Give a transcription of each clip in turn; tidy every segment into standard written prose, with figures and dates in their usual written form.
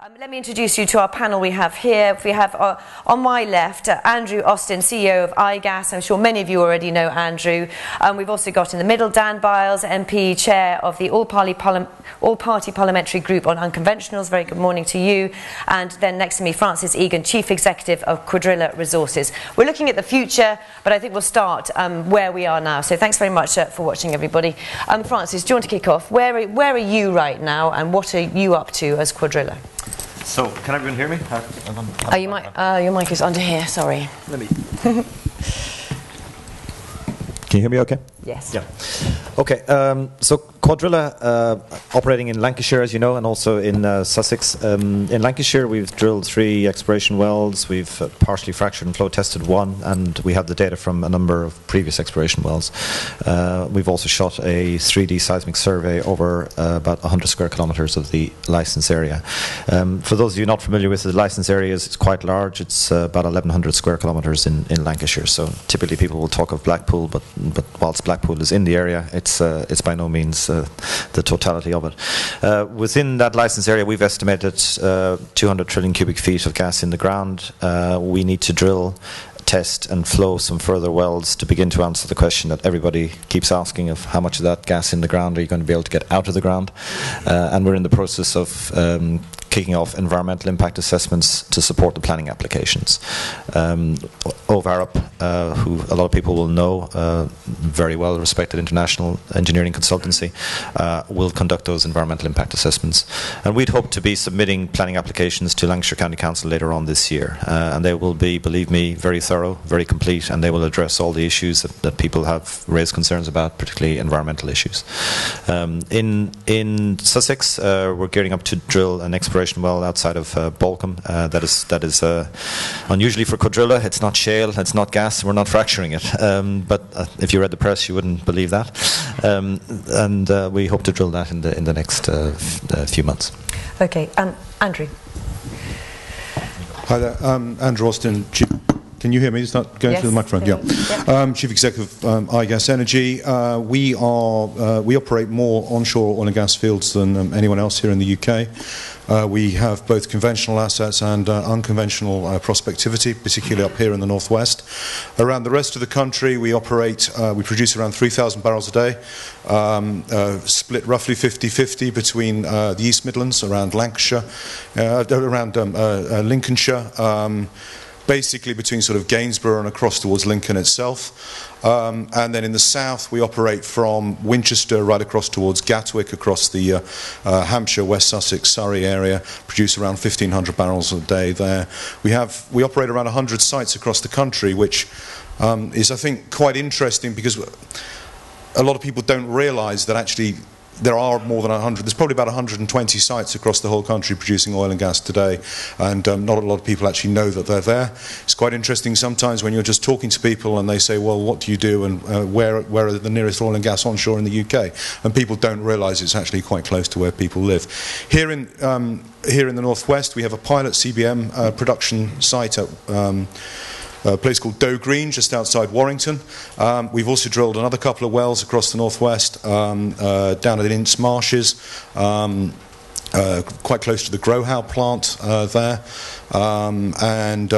Let me introduce you to our panel we have here. We have on my left Andrew Austin, CEO of IGas. I'm sure many of you already know Andrew. We've also got in the middle Dan Byles MP, Chair of the All-Party Parliamentary Group on Unconventionals. Very good morning to you. And then next to me, Francis Egan, Chief Executive of Cuadrilla Resources. We're looking at the future, but I think we'll start where we are now. So thanks very much for watching, everybody. Francis, do you want to kick off? Where are you right now, and what are you up to as Cuadrilla? So, can everyone hear me? Your mic is under here, sorry. Let me. Can you hear me okay? Yes. Yeah. Okay, so Cuadrilla, operating in Lancashire, as you know, and also in Sussex. In Lancashire, we've drilled 3 exploration wells. We've partially fractured and flow tested 1, and we have the data from a number of previous exploration wells. We've also shot a 3D seismic survey over about 100 square kilometres of the licence area. For those of you not familiar with it, the licence area is quite large. It's about 1,100 square kilometres in Lancashire. So typically people will talk of Blackpool, but whilst Blackpool is in the area, it's by no means the totality of it. Within that licence area, we've estimated 200 trillion cubic feet of gas in the ground. We need to drill, test and flow some further wells to begin to answer the question that everybody keeps asking of how much of that gas in the ground are you going to be able to get out of the ground. And we're in the process of kicking off environmental impact assessments to support the planning applications. OVARUP, who a lot of people will know, very well respected international engineering consultancy, will conduct those environmental impact assessments. And we'd hope to be submitting planning applications to Lancashire County Council later on this year. And they will be, believe me, very thorough, very complete, and they will address all the issues that people have raised concerns about, particularly environmental issues. In Sussex, we're gearing up to drill an exploration well outside of Balcombe. That is unusually for Cuadrilla. It's not shale, it's not gas, we're not fracturing it. But if you read the press, you wouldn't believe that. And we hope to drill that in the next few months. Okay, Andrew. Hi there, Andrew Austin. Can you hear me? It's not going through the microphone. Yeah. Chief Executive of IGas Energy. We operate more onshore oil and gas fields than anyone else here in the UK. We have both conventional assets and unconventional prospectivity, particularly up here in the northwest. Around the rest of the country, we produce around 3,000 barrels a day, split roughly 50-50 between the East Midlands, around Lancashire, around Lincolnshire, basically between sort of Gainsborough and across towards Lincoln itself. And then in the south, we operate from Winchester right across towards Gatwick, across the Hampshire, West Sussex, Surrey area, produce around 1,500 barrels a day there. We operate around 100 sites across the country, which is, I think, quite interesting because a lot of people don't realise that actually there are more than 100, there's probably about 120 sites across the whole country producing oil and gas today, and not a lot of people actually know that they're there. It's quite interesting sometimes when you're just talking to people and they say, well, what do you do, and where are the nearest oil and gas onshore in the UK? And people don't realise it's actually quite close to where people live. Here in the northwest, we have a pilot CBM production site at a place called Doe Green, just outside Warrington. We've also drilled another couple of wells across the northwest, down at the Ince Marshes, quite close to the Growhow plant there, and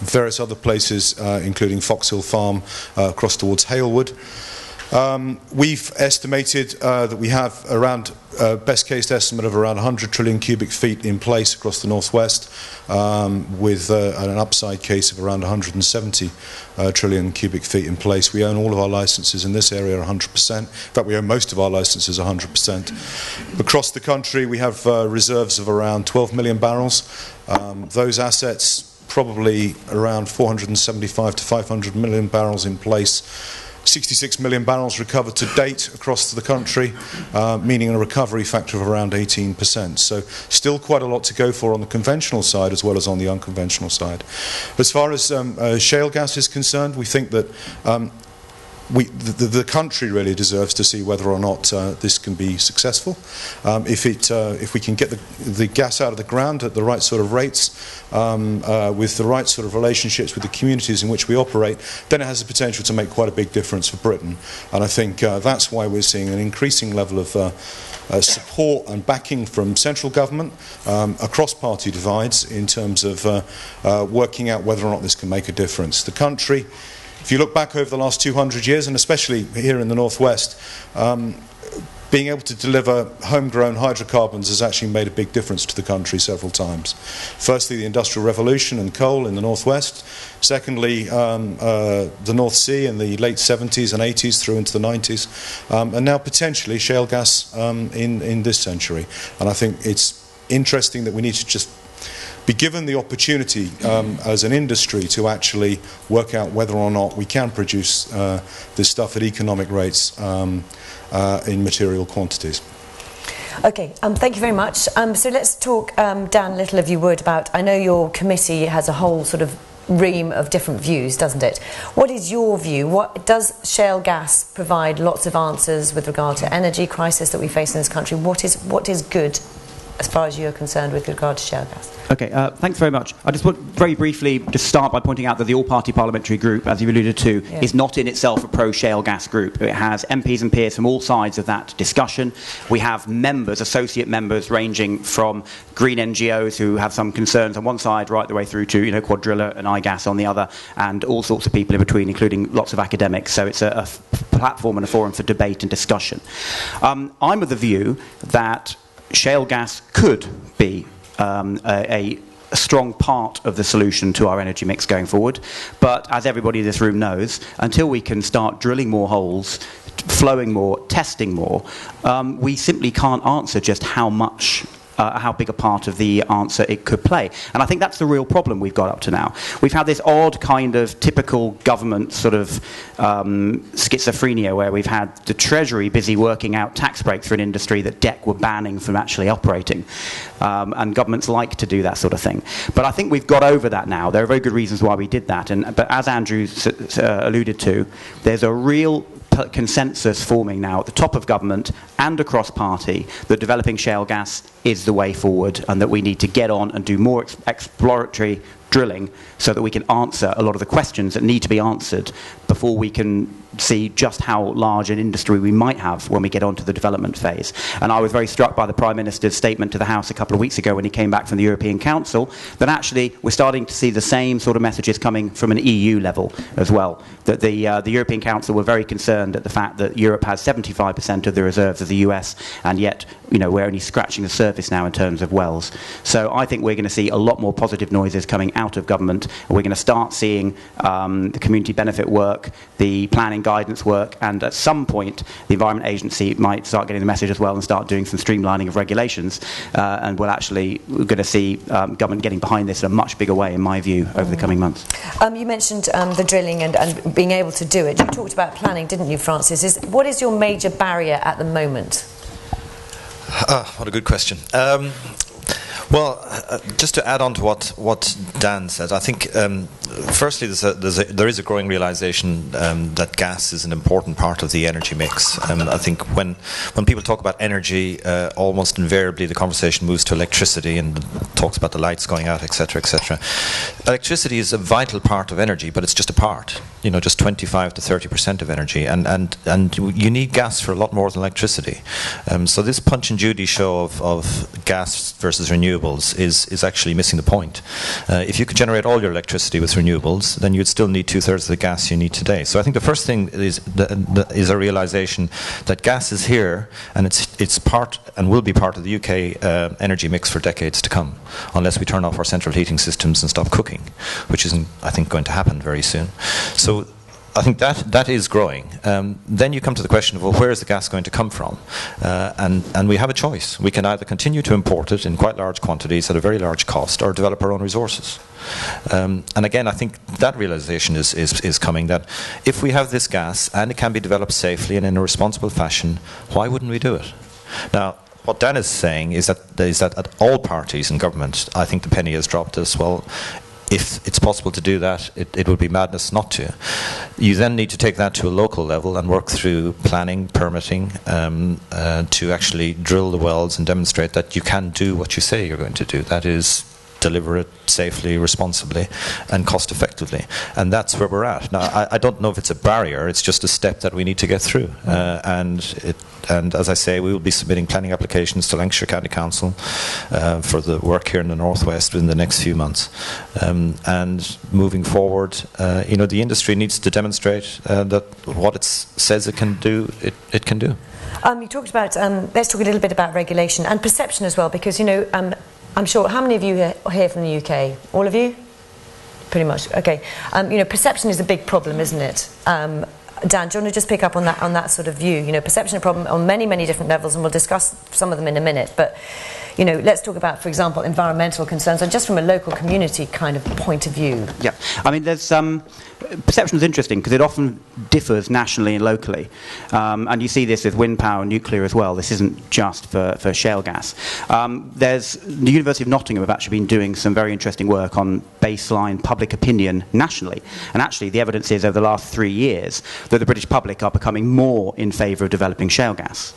various other places, including Foxhill Farm, across towards Halewood. We've estimated that we have around best case estimate of around 100 trillion cubic feet in place across the northwest, with an upside case of around 170 trillion cubic feet in place. We own all of our licenses in this area 100%. In fact, we own most of our licenses 100%. Across the country, we have reserves of around 12 million barrels. Those assets, probably around 475 to 500 million barrels in place. 66 million barrels recovered to date across the country, meaning a recovery factor of around 18%. So still quite a lot to go for on the conventional side as well as on the unconventional side. As far as shale gas is concerned, we think that the country really deserves to see whether or not this can be successful. If we can get the gas out of the ground at the right sort of rates, with the right sort of relationships with the communities in which we operate, then it has the potential to make quite a big difference for Britain. And I think that's why we're seeing an increasing level of support and backing from central government across party divides in terms of working out whether or not this can make a difference. The country, if you look back over the last 200 years, and especially here in the northwest, being able to deliver homegrown hydrocarbons has actually made a big difference to the country several times. Firstly, the Industrial Revolution and coal in the northwest. Secondly, the North Sea in the late 70s and 80s through into the 90s. And now potentially shale gas in this century. And I think it's interesting that we need to just be given the opportunity as an industry to actually work out whether or not we can produce this stuff at economic rates in material quantities. Okay, thank you very much. So let's talk, Dan, a little, if you would, about, I know your committee has a whole sort of ream of different views, doesn't it? What is your view? What does shale gas provide lots of answers with regard to energy crisis that we face in this country? What is good as far as you're concerned with regard to shale gas? Okay, thanks very much. I just want very briefly to start by pointing out that the all-party parliamentary group, as you alluded to, is not in itself a pro-shale gas group. It has MPs and peers from all sides of that discussion. We have members, associate members, ranging from green NGOs who have some concerns on one side right the way through to, Cuadrilla and IGas on the other, and all sorts of people in between, including lots of academics. So it's a platform and a forum for debate and discussion. I'm of the view that shale gas could be a strong part of the solution to our energy mix going forward. But as everybody in this room knows, until we can start drilling more holes, flowing more, testing more, we simply can't answer just how big a part of the answer it could play. And I think that's the real problem we've got up to now. We've had this odd kind of typical government sort of schizophrenia where we've had the Treasury busy working out tax breaks for an industry that DEC were banning from actually operating. And governments like to do that sort of thing. But I think we've got over that now. There are very good reasons why we did that. But as Andrew alluded to, there's a real consensus forming now at the top of government and across party that developing shale gas is the way forward and that we need to get on and do more exploratory drilling so that we can answer a lot of the questions that need to be answered before we can see just how large an industry we might have when we get onto the development phase. And I was very struck by the Prime Minister's statement to the House a couple of weeks ago when he came back from the European Council that actually we're starting to see the same sort of messages coming from an EU level as well. That the European Council were very concerned at the fact that Europe has 75% of the reserves of the US, and yet we're only scratching the surface now in terms of wells. So I think we're going to see a lot more positive noises coming out of government. We're going to start seeing the community benefit work, the planning guidance work, and at some point the Environment Agency might start getting the message as well and start doing some streamlining of regulations, and we're going to see government getting behind this in a much bigger way, in my view, over the coming months. You mentioned the drilling and being able to do it. You talked about planning, didn't you, Francis? What is your major barrier at the moment? What a good question. Just to add on to what Dan said, I think firstly there is a growing realization that gas is an important part of the energy mix. I think when people talk about energy, almost invariably the conversation moves to electricity and talks about the lights going out, etc., etc. Electricity is a vital part of energy, but it's just a part. Just 25 to 30% of energy, and you need gas for a lot more than electricity. So this Punch and Judy show of gas versus renewables is actually missing the point. If you could generate all your electricity with renewables, then you'd still need 2/3 of the gas you need today. So I think the first thing is a realization that gas is here, and it's part and will be part of the UK energy mix for decades to come, unless we turn off our central heating systems and stop cooking, which isn't, I think, going to happen very soon. So I think that is growing. Then you come to the question of, well, where is the gas going to come from? And we have a choice. We can either continue to import it in quite large quantities at a very large cost, or develop our own resources. And again, I think that realization is coming, that if we have this gas and it can be developed safely and in a responsible fashion, why wouldn't we do it? Now, what Dan is saying is that at all parties in government, I think the penny has dropped as well. If it's possible to do that, it would be madness not to. You then need to take that to a local level and work through planning, permitting, to actually drill the wells and demonstrate that you can do what you say you're going to do. That is, deliver it safely, responsibly, and cost effectively. And that's where we're at. Now, I don't know if it's a barrier, it's just a step that we need to get through. And as I say, we will be submitting planning applications to Lancashire County Council for the work here in the Northwest within the next few months. And moving forward, the industry needs to demonstrate that what it says it can do, it can do. You talked about, let's talk a little bit about regulation and perception as well, because, I'm sure, how many of you are here from the UK? All of you? Pretty much, okay. Perception is a big problem, isn't it? Dan, do you want to just pick up on that sort of view? Perception is a problem on many, many different levels, and we'll discuss some of them in a minute. But, let's talk about, for example, environmental concerns, and just from a local community kind of point of view. Yeah, I mean, there's perception is interesting because it often differs nationally and locally, and you see this with wind power and nuclear as well. This isn't just for shale gas. There's the University of Nottingham have actually been doing some very interesting work on baseline public opinion nationally, and actually the evidence is over the last 3 years that the British public are becoming more in favour of developing shale gas.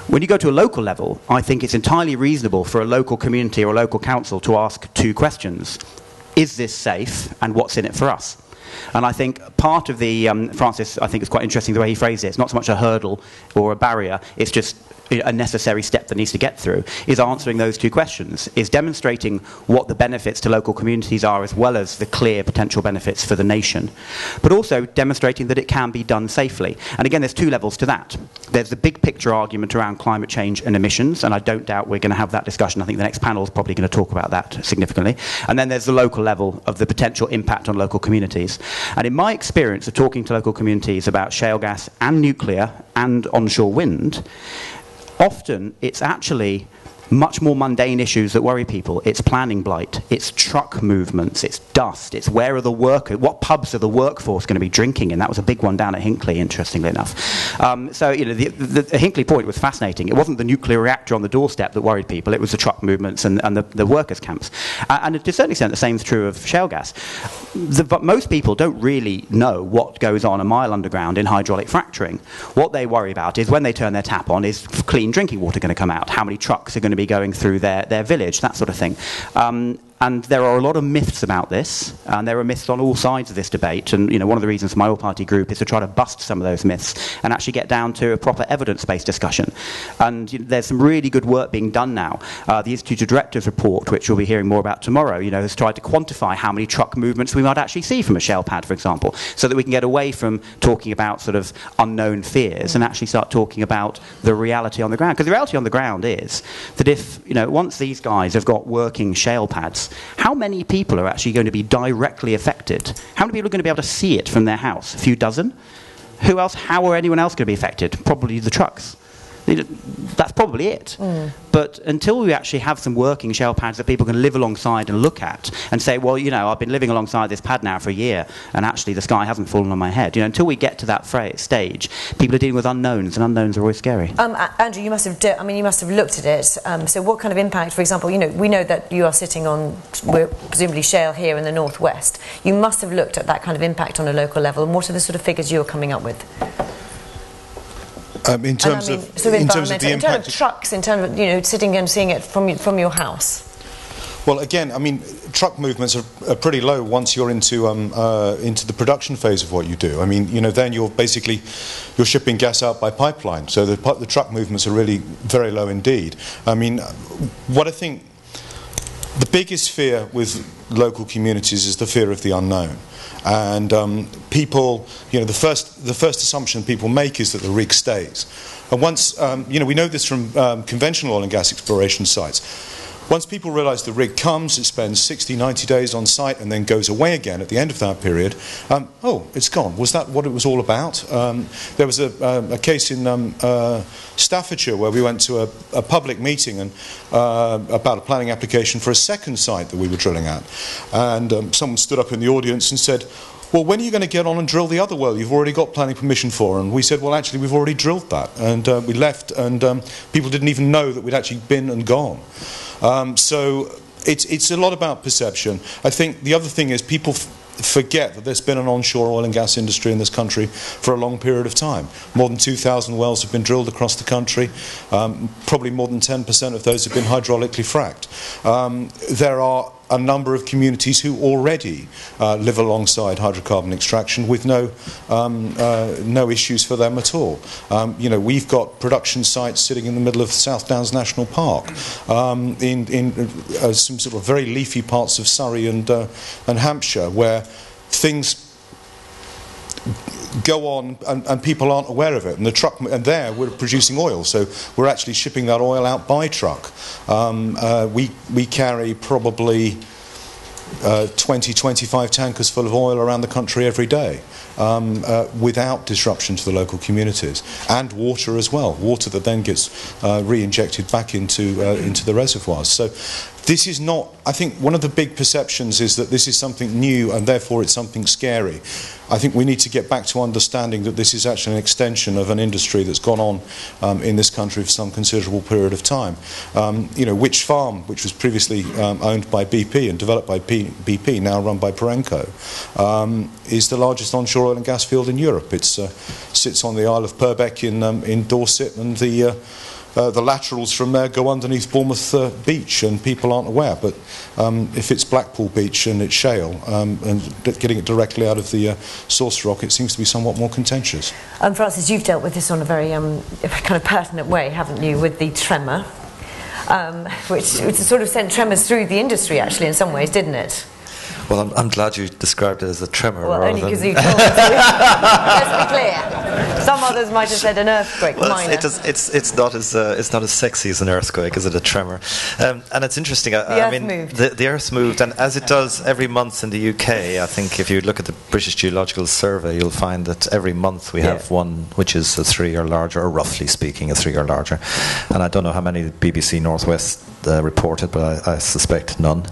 When you go to a local level, I think it's entirely reasonable for a local community or a local council to ask 2 questions. Is this safe, and what's in it for us? And I think part of the, Francis, I think it's quite interesting the way he phrased it. It's not so much a hurdle or a barrier, it's just a necessary step that needs to get through, is answering those 2 questions, is demonstrating what the benefits to local communities are as well as the clear potential benefits for the nation, but also demonstrating that it can be done safely. And again, there's 2 levels to that. There's the big picture argument around climate change and emissions, and I don't doubt we're going to have that discussion. I think the next panel is probably going to talk about that significantly. And then there's the local level of the potential impact on local communities. And in my experience of talking to local communities about shale gas and nuclear and onshore wind, often it's actually much more mundane issues that worry people. It's planning blight, it's truck movements, it's dust, it's where are the workers, what pubs are the workforce going to be drinking in? That was a big one down at Hinckley, interestingly enough. So, the Hinckley point was fascinating. It wasn't the nuclear reactor on the doorstep that worried people, it was the truck movements and the workers' camps. And to a certain extent, the same is true of shale gas. But most people don't really know what goes on a mile underground in hydraulic fracturing. What they worry about is when they turn their tap on, is clean drinking water going to come out? How many trucks are going to be going through their village, that sort of thing. And there are a lot of myths about this, and there are myths on all sides of this debate. And one of the reasons for my all-party group is to try to bust some of those myths and actually get down to a proper evidence-based discussion. And there's some really good work being done now. The Institute of Directors report, which we'll be hearing more about tomorrow, has tried to quantify how many truck movements we might actually see from a shale pad, for example, so that we can get away from talking about sort of unknown fears and actually start talking about the reality on the ground. Because the reality on the ground is that if, once these guys have got working shale pads, how many people are actually going to be directly affected? How many people are going to be able to see it from their house? A few dozen? Who else? How are anyone else going to be affected? Probably the trucks. That's probably it. But until we actually have some working shale pads that people can live alongside and look at and say, well, I've been living alongside this pad now for a year and actually the sky hasn't fallen on my head. Until we get to that stage, people are dealing with unknowns, and unknowns are always scary. Andrew, you must have looked at it. So what kind of impact, for example, we know that you are sitting on, presumably shale here in the northwest. You must have looked at that kind of impact on a local level, and what are the sort of figures you're coming up with? In terms of the impact of trucks, in terms of sitting and seeing it from your house. Well, again, truck movements are pretty low once you're into the production phase of what you do. Then you're shipping gas out by pipeline, so the truck movements are really very low indeed. What I think the biggest fear with local communities is the fear of the unknown. And people, the first assumption people make is that the rig stays. And once, we know this from conventional oil and gas exploration sites. Once people realise the rig comes, it spends 60, 90 days on site and then goes away again at the end of that period, it's gone. Was that what it was all about? There was a case in Staffordshire where we went to a public meeting and about a planning application for a second site that we were drilling at. And someone stood up in the audience and said, well, when are you going to get on and drill the other well you've already got planning permission for? And we said, well, actually, we've already drilled that. And we left, and people didn't even know that we'd actually been and gone. So it's a lot about perception. I think the other thing is people forget that there's been an onshore oil and gas industry in this country for a long period of time. More than 2,000 wells have been drilled across the country. Probably more than 10% of those have been hydraulically fracked. There are a number of communities who already live alongside hydrocarbon extraction with no issues for them at all. We've got production sites sitting in the middle of South Downs National Park, in some sort of very leafy parts of Surrey and Hampshire, where things go on and people aren't aware of it, and there we're producing oil, so we're actually shipping that oil out by truck. We carry probably 20-25 tankers full of oil around the country every day, without disruption to the local communities, and water as well, water that then gets re-injected back into the reservoirs. So this is not, I think one of the big perceptions is that this is something new and therefore it's something scary. I think we need to get back to understanding that this is actually an extension of an industry that's gone on in this country for some considerable period of time. Which farm, which was previously owned by BP and developed by BP, now run by Perenco, is the largest onshore oil and gas field in Europe. It sits on the Isle of Purbeck in Dorset, and the laterals from there go underneath Bournemouth Beach, and people aren't aware. But if it's Blackpool Beach and it's shale, and getting it directly out of the source rock, it seems to be somewhat more contentious. Francis, you've dealt with this on a very kind of pertinent way, haven't you, with the tremor, which sort of sent tremors through the industry, actually, in some ways, didn't it? Well, I'm glad you described it as a tremor. Well, only because you told me to. Let's be clear. Some others might have said an earthquake. Well, minor. it's not as sexy as an earthquake, is it? A tremor. And it's interesting. The Earth moved, and as it does every month in the UK. I think if you look at the British Geological Survey, you'll find that every month we have one which is a 3 or larger, or roughly speaking, a 3 or larger. And I don't know how many the BBC Northwest reported, but I suspect none.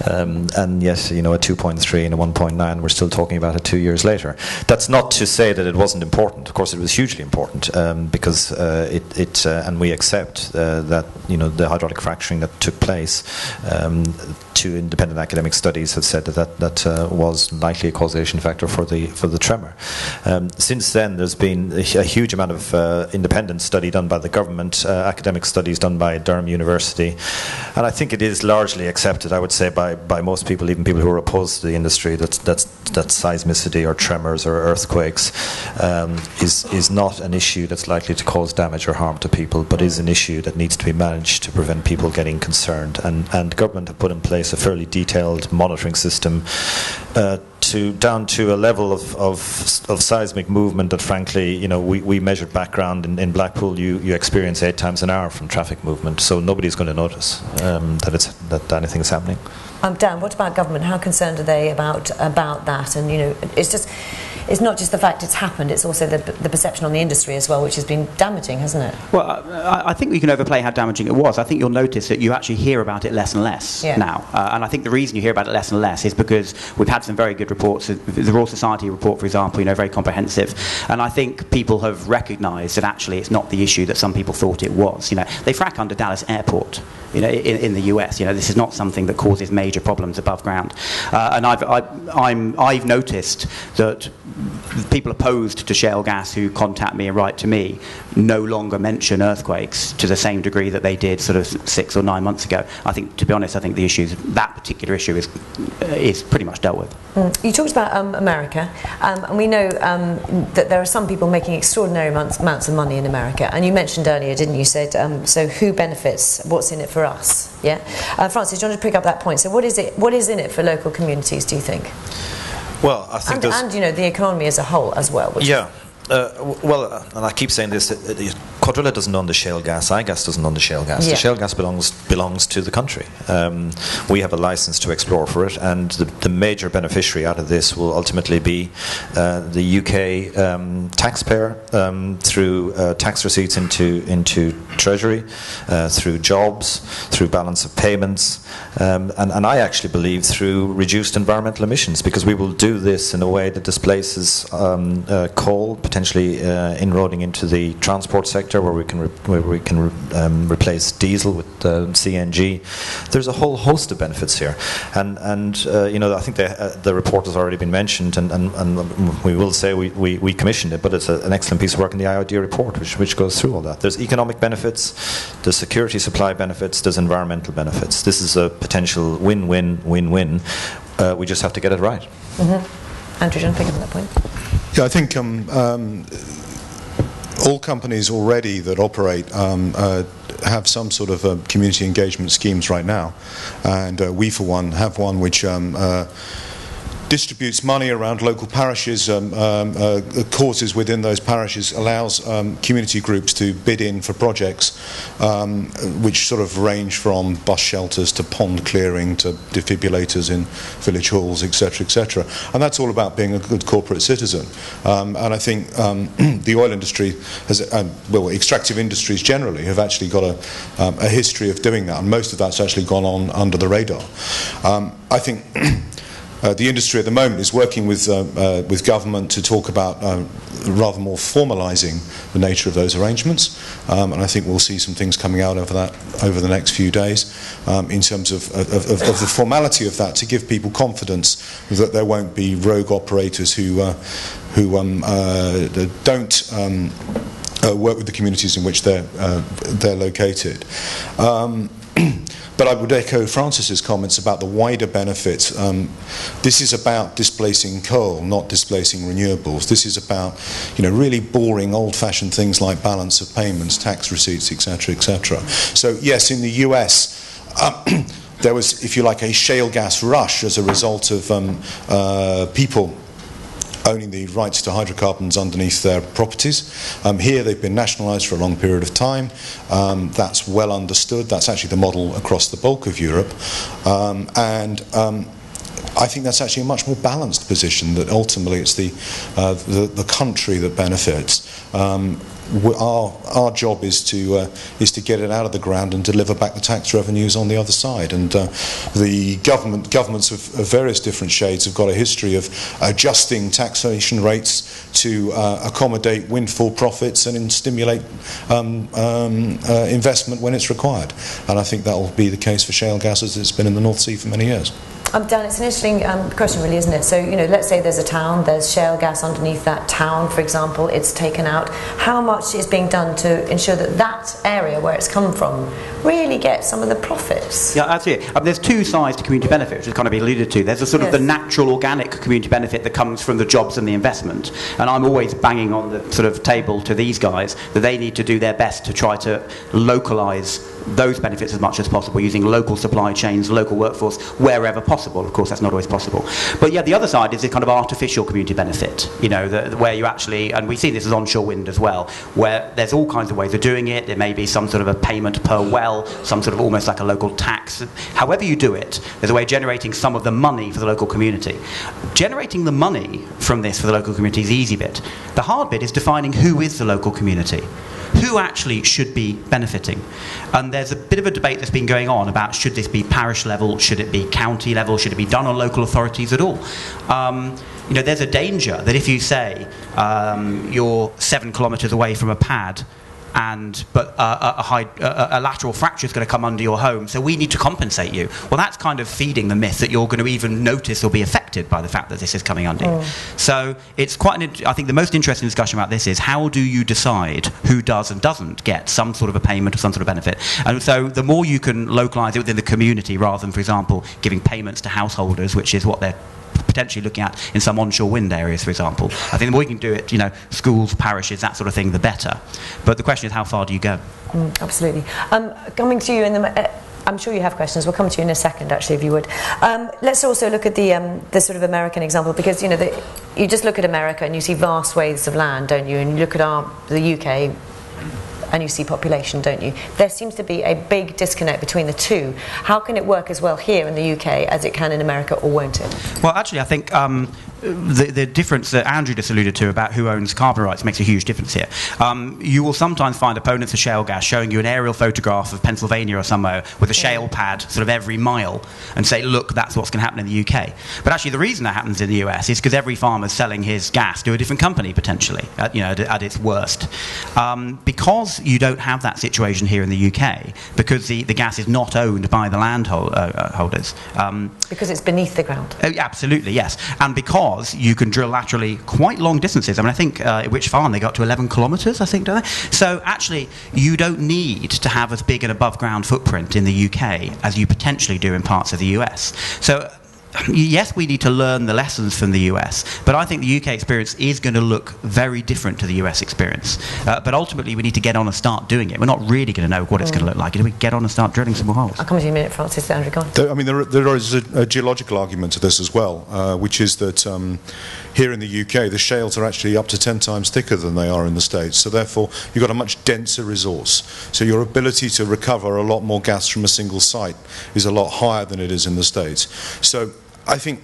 And yet, a 2.3 and a 1.9, we're still talking about it 2 years later. That's not to say that it wasn't important. Of course, it was hugely important, because and we accept that the hydraulic fracturing that took place. 2 independent academic studies have said that was likely a causation factor for the tremor. Since then, there's been a huge amount of independent study done by the government, academic studies done by Durham University, and I think it is largely accepted, I would say, by most people, even people who are opposed to the industry, that seismicity or tremors or earthquakes is not an issue that's likely to cause damage or harm to people, but is an issue that needs to be managed to prevent people getting concerned. And government have put in place a fairly detailed monitoring system down to a level of seismic movement that, frankly, we measured background in Blackpool. You experience 8 times an hour from traffic movement, so nobody's going to notice that anything is happening. Dan, what about government? How concerned are they about that? And it's not just the fact it's happened; it's also the perception on the industry as well, which has been damaging, hasn't it? Well, I think we can overplay how damaging it was. I think you'll notice that you actually hear about it less and less now, and I think the reason you hear about it less and less is because we've had some very good reports. The Royal Society report, for example, very comprehensive, and I think people have recognised that actually it's not the issue that some people thought it was. They frack under Dallas Airport. In the US, this is not something that causes major problems above ground, and I've noticed that people opposed to shale gas who contact me and write to me no longer mention earthquakes to the same degree that they did sort of 6 or 9 months ago. I think, to be honest, that particular issue is pretty much dealt with. You talked about America, and we know that there are some people making extraordinary amounts of money in America, and you mentioned earlier, didn't you, said so who benefits, what's in it for us? Francis, do you want to pick up that point? So what is in it for local communities, do you think? Well, I think and the economy as a whole as well. And I keep saying this, Cuadrilla doesn't own the shale gas, IGas doesn't own the shale gas. The shale gas belongs to the country. We have a license to explore for it, and the major beneficiary out of this will ultimately be the UK taxpayer, through tax receipts into Treasury, through jobs, through balance of payments, and I actually believe through reduced environmental emissions, because we will do this in a way that displaces coal, potentially inroading into the transport sector, sector where we can replace diesel with CNG. There's a whole host of benefits here, and you know, I think the report has already been mentioned, and we will say we commissioned it, but it's an excellent piece of work in the IOD report, which goes through all that. There's economic benefits, there's security supply benefits, there's environmental benefits. This is a potential win-win-win-win. We just have to get it right. Andrew, do you want to pick up on that point? Yeah, I think all companies already that operate have some sort of community engagement schemes right now, and we for one have one which distributes money around local parishes, causes within those parishes, allows community groups to bid in for projects which sort of range from bus shelters to pond clearing to defibrillators in village halls, etc., etc. And that's all about being a good corporate citizen. And I think the oil industry has, well, extractive industries generally have actually got a history of doing that, and most of that's actually gone on under the radar. I think the industry at the moment is working with government to talk about rather more formalising the nature of those arrangements, and I think we'll see some things coming out of that over the next few days in terms of the formality of that, to give people confidence that there won't be rogue operators who don't work with the communities in which they're located. But I would echo Francis's comments about the wider benefits. This is about displacing coal, not displacing renewables. This is about, you know, really boring, old-fashioned things like balance of payments, tax receipts, etc., etc. So yes, in the US, there was, if you like, a shale gas rush as a result of people owning the rights to hydrocarbons underneath their properties. Here they've been nationalised for a long period of time. That's well understood. That's actually the model across the bulk of Europe. And I think that's actually a much more balanced position, that ultimately it's the country that benefits. Our job is to get it out of the ground and deliver back the tax revenues on the other side. And the governments of various different shades have got a history of adjusting taxation rates to accommodate windfall profits and stimulate investment when it's required. And I think that will be the case for shale gas as it's been in the North Sea for many years. Dan, it's an interesting question, really, isn't it? So, you know, let's say there's a town, there's shale gas underneath that town, for example, it's taken out. How much is being done to ensure that that area where it's come from really gets some of the profits? Yeah, that's it. There's two sides to community benefit, which has kind of been alluded to. There's a sort of the natural, organic community benefit that comes from the jobs and the investment. And I'm always banging on the sort of table to these guys that they need to do their best to try to localise those benefits as much as possible, using local supply chains, local workforce, wherever possible. Of course, that's not always possible. But yeah, the other side is a kind of artificial community benefit, you know, where you actually, and we see this as onshore wind as well, where there's all kinds of ways of doing it. There may be some sort of a payment per well, some sort of almost like a local tax. However you do it, there's a way of generating some of the money for the local community. Generating the money from this for the local community is the easy bit. The hard bit is defining who is the local community. Who actually should be benefiting? And there's a bit of a debate that's been going on about, should this be parish level, should it be county level, should it be done on local authorities at all? You know, there's a danger that if you say you're 7 kilometres away from a pad, but a lateral fracture is going to come under your home, so we need to compensate you. Well, that's kind of feeding the myth that you're going to even notice or be affected by the fact that this is coming under you. So it's quite I think the most interesting discussion about this is, how do you decide who does and doesn't get some sort of a payment or some sort of benefit? And so the more you can localise it within the community, rather than, for example, giving payments to householders, which is what they're potentially looking at in some onshore wind areas, for example. I think the more you can do it, you know, schools, parishes, that sort of thing, the better. But the question is, how far do you go? Absolutely. Coming to you in the... I'm sure you have questions. We'll come to you in a second, actually, if you would. Let's also look at the sort of American example, because, you know, you just look at America and you see vast swathes of land, don't you? And you look at the UK and you see population, don't you? There seems to be a big disconnect between the two. How can it work as well here in the UK as it can in America, or won't it? Well, actually, I think the difference that Andrew just alluded to about who owns carbon rights makes a huge difference here. You will sometimes find opponents of shale gas showing you an aerial photograph of Pennsylvania or somewhere with a shale pad sort of every mile and say, look, that's what's going to happen in the UK. But actually the reason that happens in the US is because every farmer's selling his gas to a different company, potentially, at its worst. Because you don't have that situation here in the UK, because the gas is not owned by the landholders. Because it's beneath the ground. Absolutely, yes. And because you can drill laterally quite long distances. I mean, I think at which farm they got to 11 kilometres, I think, don't they? So actually, you don't need to have as big an above-ground footprint in the UK as you potentially do in parts of the US. So yes, we need to learn the lessons from the US, but I think the UK experience is going to look very different to the US experience. But ultimately, we need to get on and start doing it. We're not really going to know what it's going to look like. We get on and start drilling some more holes. I'll come to you in a minute, Francis. Andrew, go on. I mean, there is a geological argument to this as well, which is that here in the UK, the shales are actually up to 10 times thicker than they are in the States. So therefore, you've got a much denser resource. So your ability to recover a lot more gas from a single site is a lot higher than it is in the States. So I think,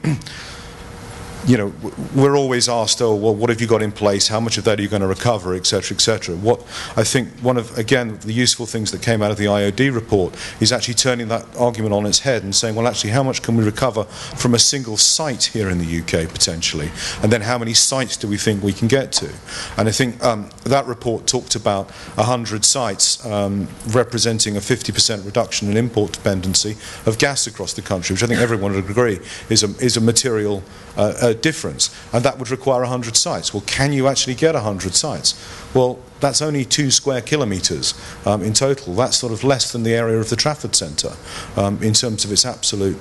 we're always asked, oh, well, what have you got in place? How much of that are you going to recover, et cetera, et cetera. What I think one of, again, the useful things that came out of the IOD report is actually turning that argument on its head and saying, well, actually, how much can we recover from a single site here in the UK, potentially? And then how many sites do we think we can get to? And I think that report talked about 100 sites representing a 50% reduction in import dependency of gas across the country, which I think everyone would agree is a material difference, and that would require 100 sites. Well, can you actually get 100 sites? Well, that's only 2 square kilometres in total. That's sort of less than the area of the Trafford Centre in terms of its absolute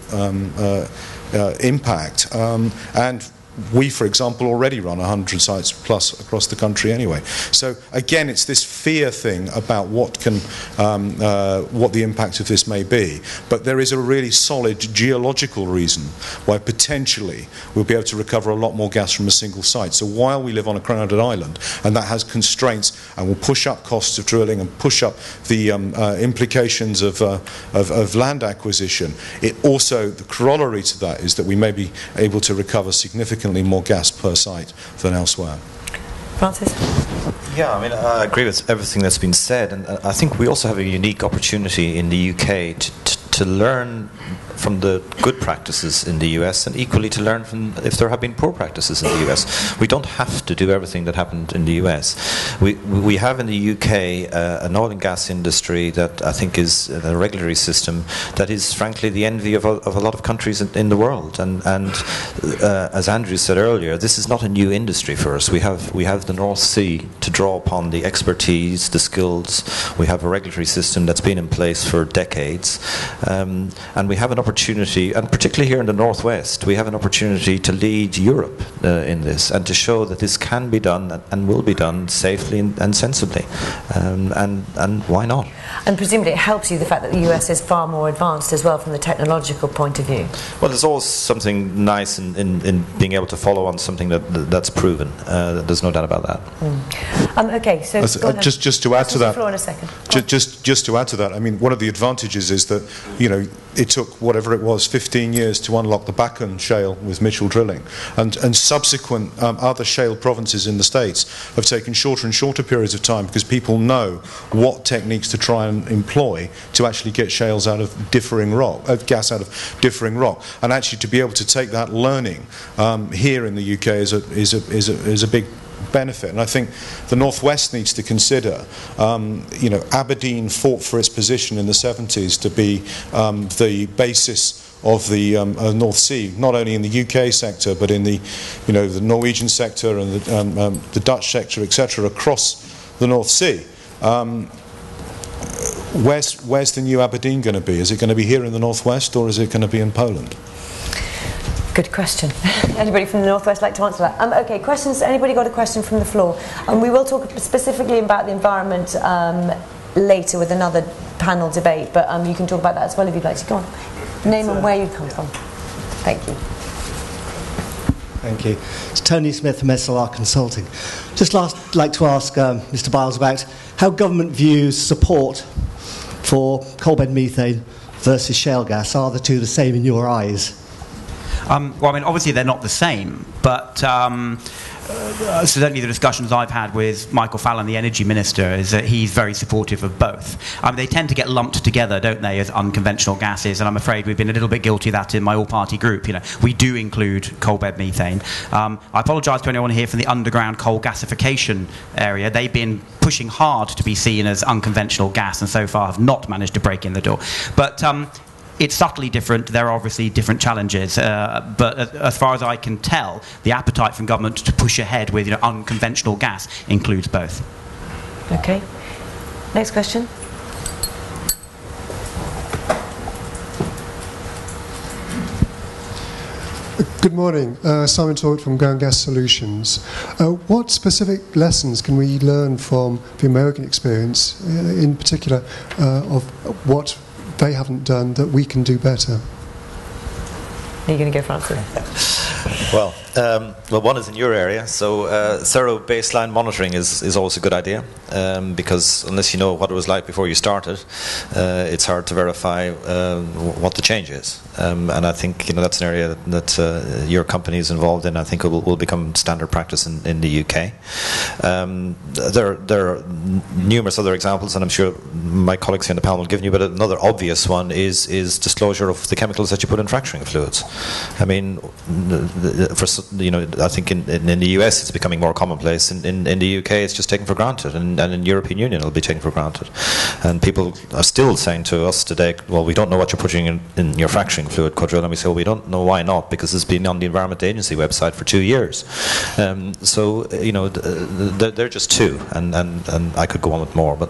impact. And we, for example, already run 100 sites plus across the country anyway. So again, it's this fear thing about what the impact of this may be. But there is a really solid geological reason why potentially we'll be able to recover a lot more gas from a single site. So while we live on a crowded island, and that has constraints and will push up costs of drilling and push up the implications of land acquisition, it also, the corollary to that is that we may be able to recover significantly more gas per site than elsewhere. Francis? Yeah, I mean, I agree with everything that's been said, and I think we also have a unique opportunity in the UK to learn from the good practices in the US, and equally to learn from if there have been poor practices in the US. We don't have to do everything that happened in the US. We have in the UK an oil and gas industry that I think is a regulatory system that is frankly the envy of a lot of countries in the world. And as Andrew said earlier, this is not a new industry for us. We have the North Sea to draw upon the expertise, the skills. We have a regulatory system that's been in place for decades, and we have an opportunity, and particularly here in the Northwest, we have an opportunity to lead Europe in this and to show that this can be done and will be done safely and sensibly. And why not? And presumably it helps you the fact that the US is far more advanced as well from the technological point of view. Well, there's always something nice in being able to follow on something that's proven. There's no doubt about that. Okay, so just to add to that, in a second. Just to add to that, I mean, one of the advantages is that it took whatever it was 15 years to unlock the Bakken shale with Mitchell drilling, and subsequent other shale provinces in the States have taken shorter and shorter periods of time because people know what techniques to try and employ to actually get shales out of differing rock, gas out of differing rock, and actually to be able to take that learning here in the UK is a big benefit. And I think the Northwest needs to consider, Aberdeen fought for its position in the 70s to be the basis of the North Sea, not only in the UK sector, but in the Norwegian sector and the Dutch sector, etc., across the North Sea. Where's the new Aberdeen going to be? Is it going to be here in the Northwest, or is it going to be in Poland? Good question. Anybody from the Northwest like to answer that? Okay, questions. Anybody got a question from the floor? We will talk specifically about the environment later with another panel debate, but you can talk about that as well if you'd like to. Go on. Name and where you come from. Thank you. Thank you. It's Tony Smith from SLR Consulting. Just like to ask Mr. Byles about how government views support for coalbed methane versus shale gas. Are the two the same in your eyes? Well, I mean, obviously they're not the same, but certainly the discussions I've had with Michael Fallon, the Energy Minister, is that he's very supportive of both. I mean, they tend to get lumped together, don't they, as unconventional gases, and I'm afraid we've been a little bit guilty of that in my all-party group. You know, we do include coal bed methane. I apologise to anyone here from the underground coal gasification area. They've been pushing hard to be seen as unconventional gas and so far have not managed to break in the door. But it's subtly different. There are obviously different challenges, but as far as I can tell, the appetite from government to push ahead with unconventional gas includes both. Okay. Next question. Good morning. Simon Torwitt from Ground Gas Solutions. What specific lessons can we learn from the American experience, in particular, of what they haven't done that we can do better? Are you going to go, Francis? Well, one is in your area, so thorough baseline monitoring is always a good idea, because unless you know what it was like before you started, it's hard to verify what the change is. And I think that's an area that your company is involved in. I think it will become standard practice in the UK. There are numerous other examples, and I'm sure my colleagues here on the panel will give you. But another obvious one is disclosure of the chemicals that you put in fracturing fluids. I mean, I think in the US it's becoming more commonplace. In the UK it's just taken for granted, and in European Union it'll be taken for granted. And people are still saying to us today, well, we don't know what you're putting in your fracturing fluid, Cuadrilla. And we say, well, we don't know why not, because it's been on the Environment Agency website for 2 years. They're just two, and I could go on with more, but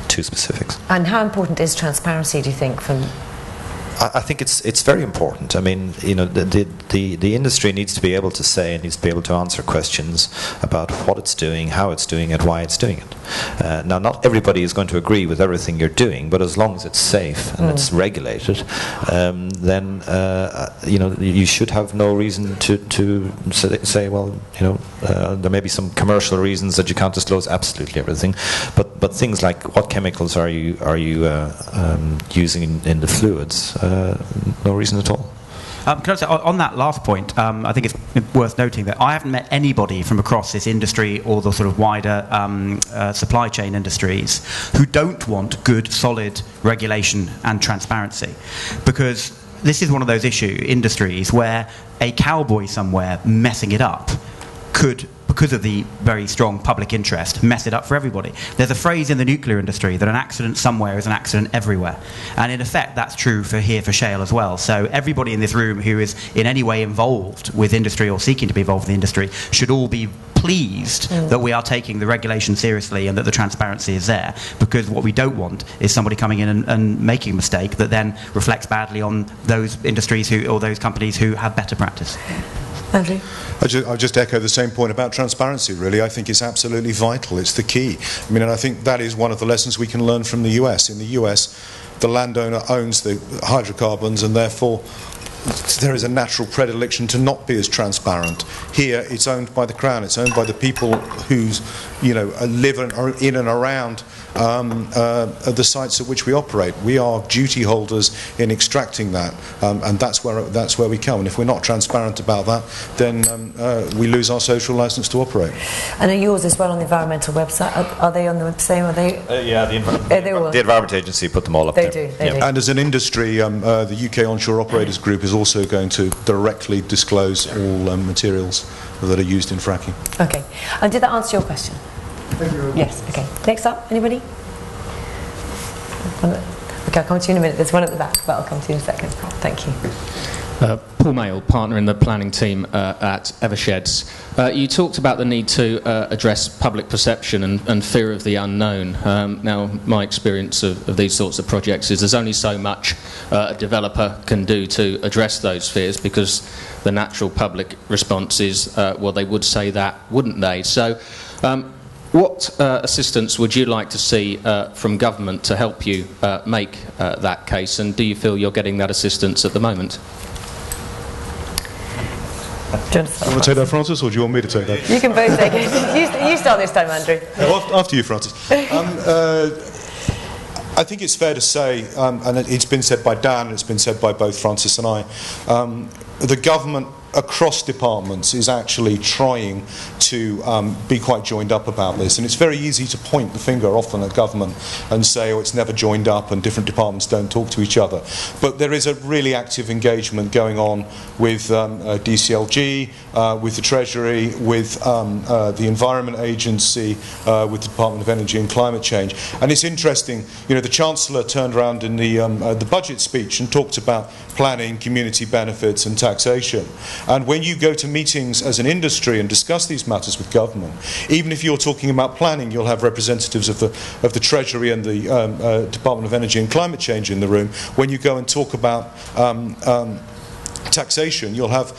two specifics. And how important is transparency, do you think, from... I think it's very important. I mean, the industry needs to be able to say and needs to be able to answer questions about what it's doing, how it's doing it, why it's doing it. Now, not everybody is going to agree with everything you're doing, but as long as it's safe and it's regulated, then you should have no reason to say, well, there may be some commercial reasons that you can't disclose absolutely everything, but things like what chemicals are you using in the fluids. No reason at all. Can I say, on that last point, I think it's worth noting that I haven't met anybody from across this industry or the sort of wider supply chain industries who don't want good, solid regulation and transparency, because this is one of those industries where a cowboy somewhere messing it up could, because of the very strong public interest, mess it up for everybody. There's a phrase in the nuclear industry that an accident somewhere is an accident everywhere. And in effect, that's true for Shale as well. So everybody in this room who is in any way involved with industry or seeking to be involved in the industry should all be pleased that we are taking the regulation seriously and that the transparency is there, because what we don't want is somebody coming in and making a mistake that then reflects badly on those industries or those companies who have better practice. Andrew? I'll just echo the same point about transparency, really. I think it's absolutely vital. It's the key. I mean, and I think that is one of the lessons we can learn from the US. In the US, the landowner owns the hydrocarbons, and therefore there is a natural predilection to not be as transparent. Here, it's owned by the Crown. It's owned by the people who live in and around the sites at which we operate. We are duty holders in extracting that, and that's where we come. And if we're not transparent about that, then we lose our social license to operate. And are yours as well on the environmental website? Are they on the same? Are they? Yeah, the Environment Agency put them all up there. They do. And as an industry, the UK Onshore Operators Group is also going to directly disclose all materials that are used in fracking. Okay. And did that answer your question? Thank you. Yes. Okay. Next up, anybody? Okay, I'll come to you in a minute. There's one at the back, but I'll come to you in a second. Thank you. Paul Mayle, partner in the planning team at Eversheds. You talked about the need to address public perception and fear of the unknown. Now, my experience of these sorts of projects is there's only so much a developer can do to address those fears, because the natural public response is, well, they would say that, wouldn't they? So, what assistance would you like to see from government to help you make that case, and do you feel you're getting that assistance at the moment? Do you want to take that, Francis, or do you want me to take that? You can both take it. You start this time, Andrew. No, after you, Francis. I think it's fair to say, and it's been said by Dan, and it's been said by both Francis and I, the government across departments is actually trying to be quite joined up about this, and it's very easy to point the finger often at government and say, oh, it's never joined up and different departments don't talk to each other. But there is a really active engagement going on with DCLG, with the Treasury, with the Environment Agency, with the Department of Energy and Climate Change. And it's interesting, you know, the Chancellor turned around in the budget speech and talked about planning, community benefits and taxation. And when you go to meetings as an industry and discuss these matters with government, even if you're talking about planning, you'll have representatives of the Treasury and the Department of Energy and Climate Change in the room. When you go and talk about taxation, you'll have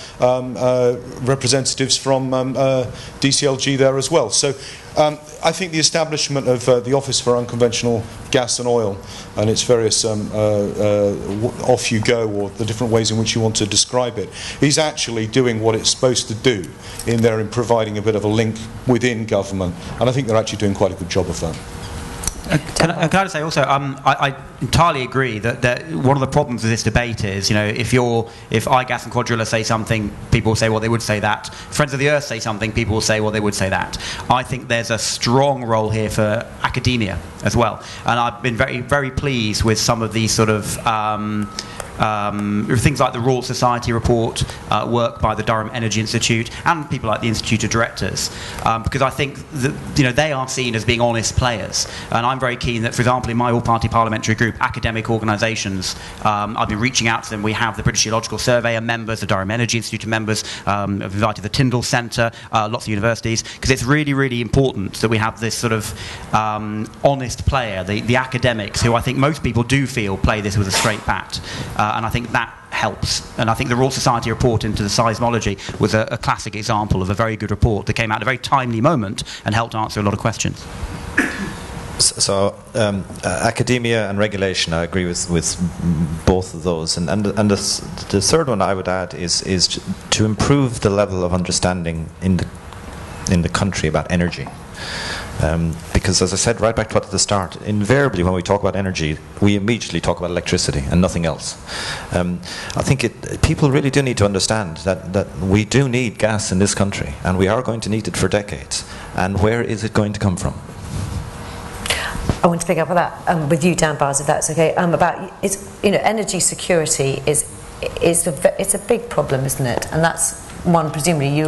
representatives from DCLG there as well. So I think the establishment of the Office for Unconventional Gas and Oil and its various off you go, or the different ways in which you want to describe it, is actually doing what it's supposed to do in there, in providing a bit of a link within government, and I think they're actually doing quite a good job of that. Can I just say also, I entirely agree that one of the problems with this debate is, you know, if IGas and Cuadrilla say something, people will say, well, they would say that. Friends of the Earth say something, people will say, well, they would say that. I think there's a strong role here for academia as well, and I've been very, very pleased with some of these sort of things like the Royal Society report, work by the Durham Energy Institute, and people like the Institute of Directors, because I think that, you know, they are seen as being honest players, and I'm very keen that, for example, in my all-party parliamentary group, academic organisations, I've been reaching out to them. We have the British Geological Surveyor members, the Durham Energy Institute members, I've invited the Tyndall Centre, lots of universities, because it's really, really important that we have this sort of honest player, the academics, who I think most people do feel play this with a straight bat. And I think that helps. And I think the Royal Society report into the seismology was a classic example of a very good report that came out at a very timely moment and helped answer a lot of questions. So academia and regulation, I agree with both of those. And the third one I would add is to improve the level of understanding in the country about energy. Because, as I said right back to at the start, invariably when we talk about energy, we immediately talk about electricity and nothing else. I think people really do need to understand that we do need gas in this country, and we are going to need it for decades. And where is it going to come from? I want to pick up on that with you, Dan Byles, if that's okay. About energy security it's a big problem, isn't it? And that's one, presumably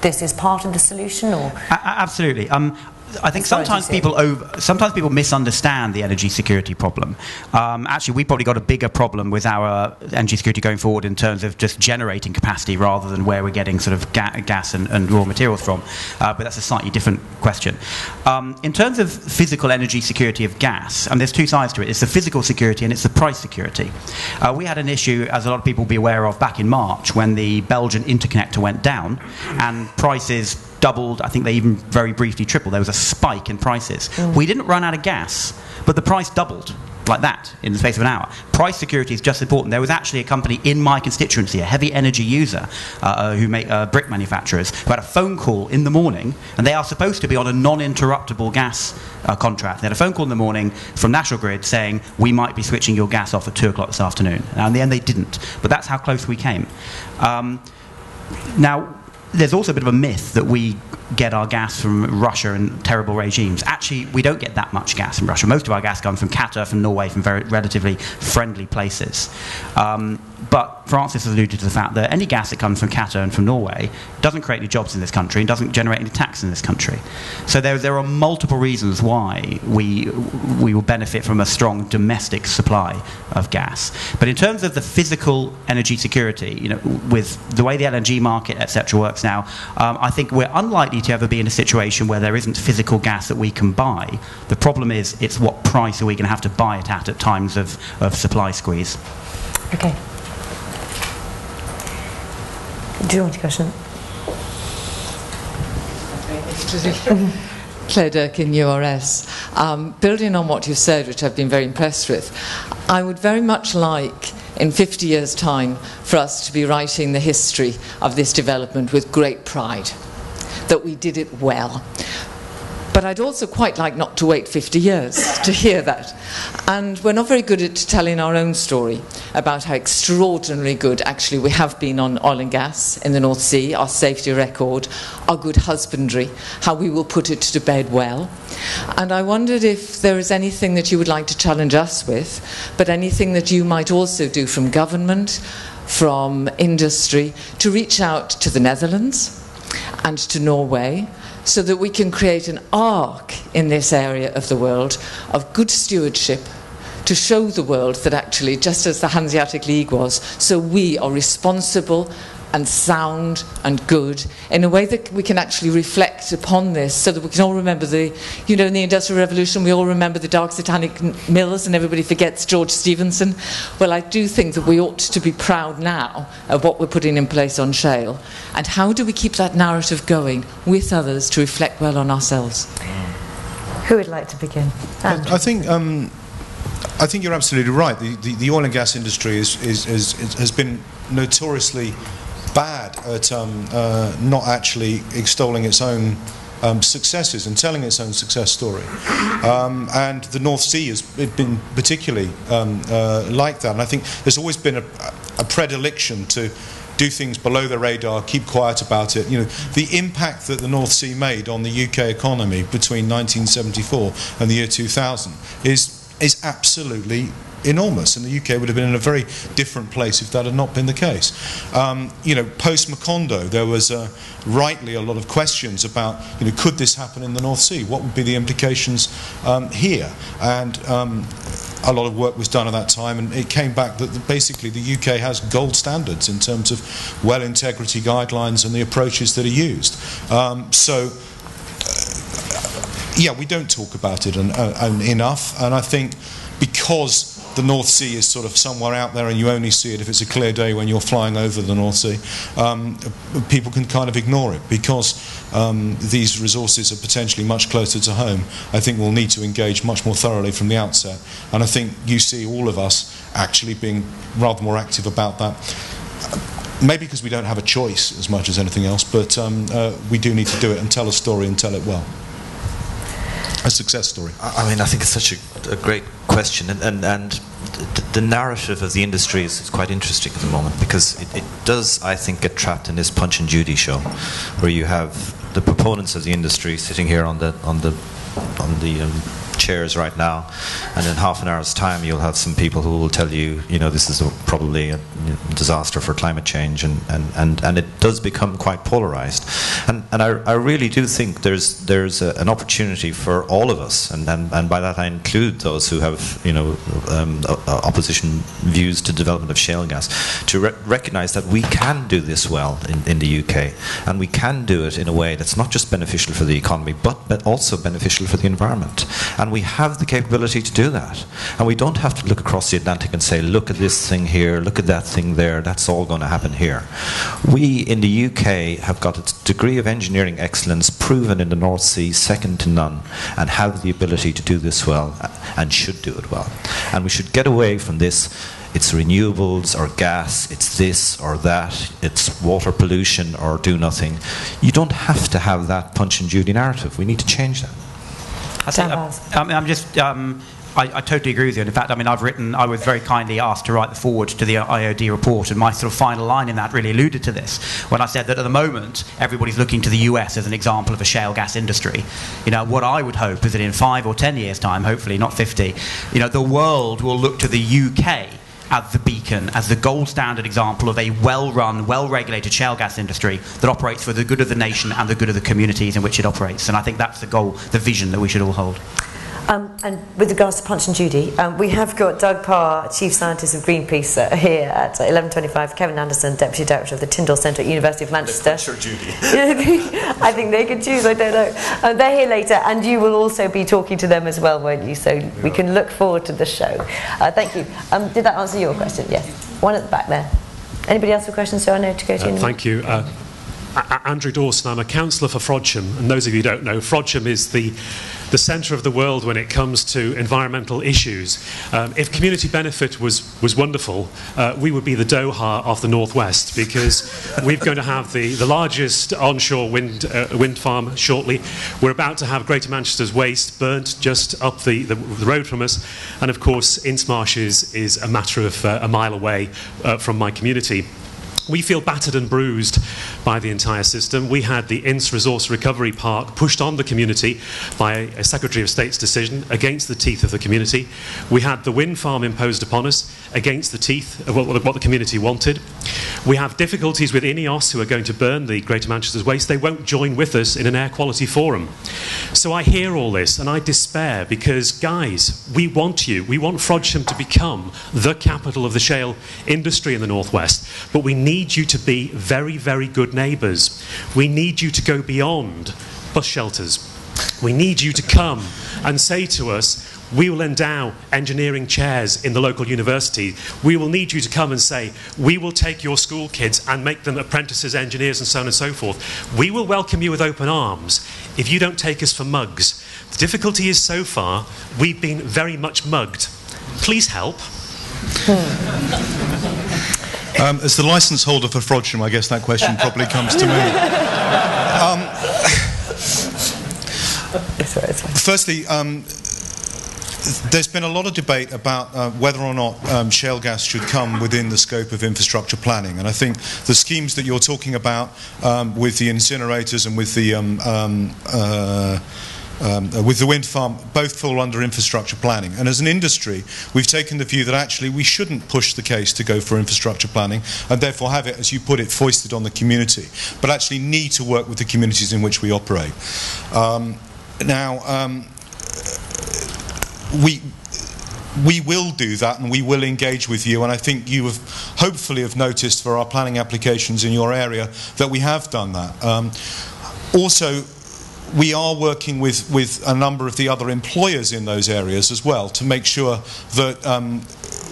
this is part of the solution, or absolutely. I think sometimes people misunderstand the energy security problem. Actually, we've probably got a bigger problem with our energy security going forward in terms of just generating capacity rather than where we're getting sort of gas and raw materials from. But that's a slightly different question. In terms of physical energy security of gas, and there's two sides to it. It's the physical security and it's the price security. We had an issue, as a lot of people will be aware of, back in March when the Belgian interconnector went down and prices doubled. I think they even very briefly tripled. There was a spike in prices. We didn't run out of gas, but the price doubled like that in the space of an hour. Price security is just important. There was actually a company in my constituency, a heavy energy user, who make brick manufacturers, who had a phone call in the morning, and they are supposed to be on a non-interruptible gas contract. They had a phone call in the morning from National Grid saying, we might be switching your gas off at 2 o'clock this afternoon. Now, in the end, they didn't. But that's how close we came. Now, there's also a bit of a myth that we get our gas from Russia and terrible regimes. Actually, we don't get that much gas from Russia. Most of our gas comes from Qatar, from Norway, from very relatively friendly places. But Francis has alluded to the fact that any gas that comes from Qatar and from Norway doesn't create any jobs in this country and doesn't generate any tax in this country. So there are multiple reasons why we will benefit from a strong domestic supply of gas. But in terms of the physical energy security, with the way the LNG market, etc., works now, I think we're unlikely to ever be in a situation where there isn't physical gas that we can buy. The problem is, it's what price are we going to have to buy it at times of supply squeeze. Okay. Do you want a question? Claire Durkin, URS. Building on what you said, which I've been very impressed with, I would very much like, in 50 years' time, for us to be writing the history of this development with great pride, that we did it well. But I'd also quite like not to wait 50 years to hear that. And we're not very good at telling our own story about how extraordinarily good actually we have been on oil and gas in the North Sea, our safety record, our good husbandry, how we will put it to bed well. And I wondered if there is anything that you would like to challenge us with, but anything that you might also do from government, from industry, to reach out to the Netherlands and to Norway, so that we can create an arc in this area of the world of good stewardship to show the world that actually, just as the Hanseatic League was, so we are responsible and sound and good in a way that we can actually reflect upon this, so that we can all remember in the Industrial Revolution we all remember the dark satanic mills and everybody forgets George Stephenson. Well, I do think that we ought to be proud now of what we're putting in place on shale, and how do we keep that narrative going with others to reflect well on ourselves. Who would like to begin? I think you're absolutely right. The oil and gas industry has been notoriously bad at not actually extolling its own successes and telling its own success story. And the North Sea has been particularly like that. And I think there's always been a predilection to do things below the radar, keep quiet about it. The impact that the North Sea made on the UK economy between 1974 and the year 2000 is absolutely enormous, and the UK would have been in a very different place if that had not been the case. Post Macondo, there was rightly a lot of questions about, could this happen in the North Sea? What would be the implications here? And a lot of work was done at that time, and it came back that basically the UK has gold standards in terms of well integrity guidelines and the approaches that are used. We don't talk about it enough, and I think because the North Sea is sort of somewhere out there and you only see it if it's a clear day when you're flying over the North Sea, people can kind of ignore it. Because these resources are potentially much closer to home, I think we'll need to engage much more thoroughly from the outset, and I think you see all of us actually being rather more active about that. Maybe because we don't have a choice as much as anything else, but we do need to do it and tell a story and tell it well. A success story. I think it's such a great question, and the narrative of the industry is quite interesting at the moment, because it does, I think, get trapped in this Punch and Judy show, where you have the proponents of the industry sitting here on the chairs right now, and in half an hour's time you'll have some people who will tell you, this is probably a disaster for climate change, and it does become quite polarized. And I really do think there's an opportunity for all of us, and by that I include those who have opposition views to development of shale gas, to recognize that we can do this well in the UK, and we can do it in a way that's not just beneficial for the economy but also beneficial for the environment. And we have the capability to do that. And we don't have to look across the Atlantic and say, look at this thing here, look at that thing there, that's all going to happen here. We in the UK have got a degree of engineering excellence proven in the North Sea, second to none, and have the ability to do this well, and should do it well. And we should get away from this, it's renewables or gas, it's this or that, it's water pollution or do nothing. You don't have to have that Punch and Judy narrative. We need to change that. I totally agree with you. In fact, I was very kindly asked to write the foreword to the IOD report, and my sort of final line in that really alluded to this, when I said that at the moment everybody's looking to the US as an example of a shale gas industry. What I would hope is that in 5 or 10 years' time, hopefully not 50, the world will look to the UK as the beacon, as the gold standard example of a well-run, well-regulated shale gas industry that operates for the good of the nation and the good of the communities in which it operates. And I think that's the goal, the vision that we should all hold. And with regards to Punch and Judy, we have got Doug Parr, Chief Scientist of Greenpeace, here at 11:25, Kevin Anderson, Deputy Director of the Tyndall Centre at University of Manchester. Punch or Judy? I think they can choose, I don't know. They're here later, and you will also be talking to them as well, won't you? So we can look forward to the show. Thank you. Did that answer your question? Yes. One at the back there. Anybody else with questions? So I know to go to you. Thank you. Andrew Dawson, I'm a councillor for Frodsham, and those of you who don't know, Frodsham is the the centre of the world when it comes to environmental issues. If community benefit was wonderful, we would be the Doha of the Northwest, because we're going to have the largest onshore wind farm shortly. We're about to have Greater Manchester's waste burnt just up the road from us, and of course Innsmarsh is a matter of a mile away from my community. We feel battered and bruised by the entire system. We had the Inns Resource Recovery Park pushed on the community by a Secretary of State's decision against the teeth of the community. We had the wind farm imposed upon us against the teeth of what the community wanted. We have difficulties with INEOS, who are going to burn the Greater Manchester's waste. They won't join with us in an air quality forum. So I hear all this and I despair, because, guys, we want you. We want Frodsham to become the capital of the shale industry in the Northwest. But we need you to be very, very good neighbours. We need you to go beyond bus shelters. We need you to come and say to us, we will endow engineering chairs in the local university. We will need you to come and say, we will take your school kids and make them apprentices, engineers, and so on and so forth. We will welcome you with open arms if you don't take us for mugs. The difficulty is, so far, we've been very much mugged. Please help. As the licence holder for Frodsham, I guess that question probably comes to me. Firstly, there's been a lot of debate about whether or not shale gas should come within the scope of infrastructure planning, and I think the schemes that you're talking about with the incinerators and with the wind farm both fall under infrastructure planning. And as an industry, we've taken the view that actually we shouldn't push the case to go for infrastructure planning and therefore have it, as you put it, foisted on the community, but actually need to work with the communities in which we operate. We will do that, and we will engage with you, and I think you have hopefully have noticed for our planning applications in your area that we have done that. Also, we are working with a number of the other employers in those areas as well to make sure that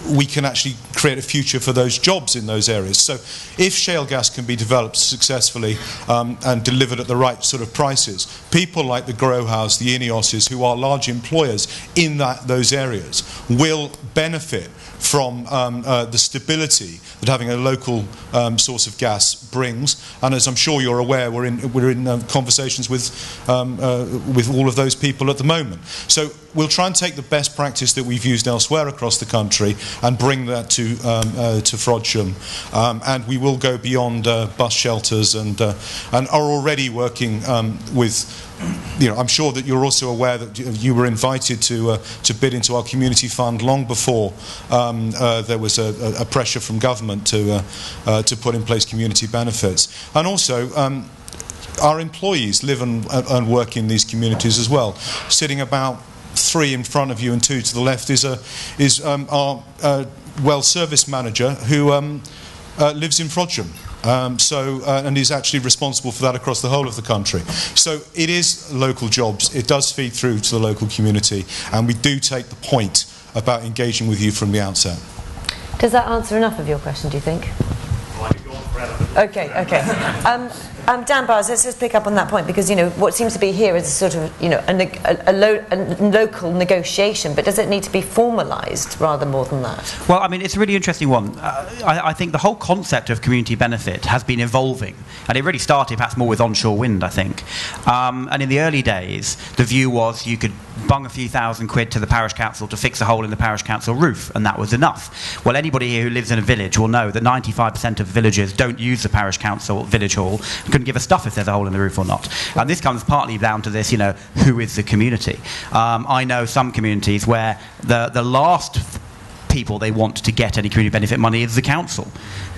we can actually create a future for those jobs in those areas. So if shale gas can be developed successfully and delivered at the right sort of prices, people like the Growhows, the INEOSs, who are large employers in those areas, will benefit from the stability that having a local source of gas brings. And as I'm sure you're aware, we're in conversations with all of those people at the moment. So we'll try and take the best practice that we've used elsewhere across the country and bring that to Frodsham. And we will go beyond bus shelters and are already working with. I'm sure that you're also aware that you were invited to bid into our community fund long before there was a pressure from government to put in place community benefits. And also, our employees live and work in these communities as well. Sitting about 3 in front of you and 2 to the left is our well service manager who lives in Frodsham. And is actually responsible for that across the whole of the country. So it is local jobs, it does feed through to the local community, and we do take the point about engaging with you from the outset. Does that answer enough of your question, do you think? Well, I could go on forever. Okay. Dan Byles, let's just pick up on that point, because what seems to be here is a sort of a local negotiation, but does it need to be formalised rather more than that? Well, I mean, it's a really interesting one. I think the whole concept of community benefit has been evolving, and it really started perhaps more with onshore wind, I think. And in the early days, the view was you could bung a few £1,000 to the parish council to fix a hole in the parish council roof, and that was enough. Well, anybody here who lives in a village will know that 95% of villagers don't use the parish council village hall, couldn't give a stuff if there's a hole in the roof or not. And this comes partly down to this, who is the community? I know some communities where the last people they want to get any community benefit money is the council,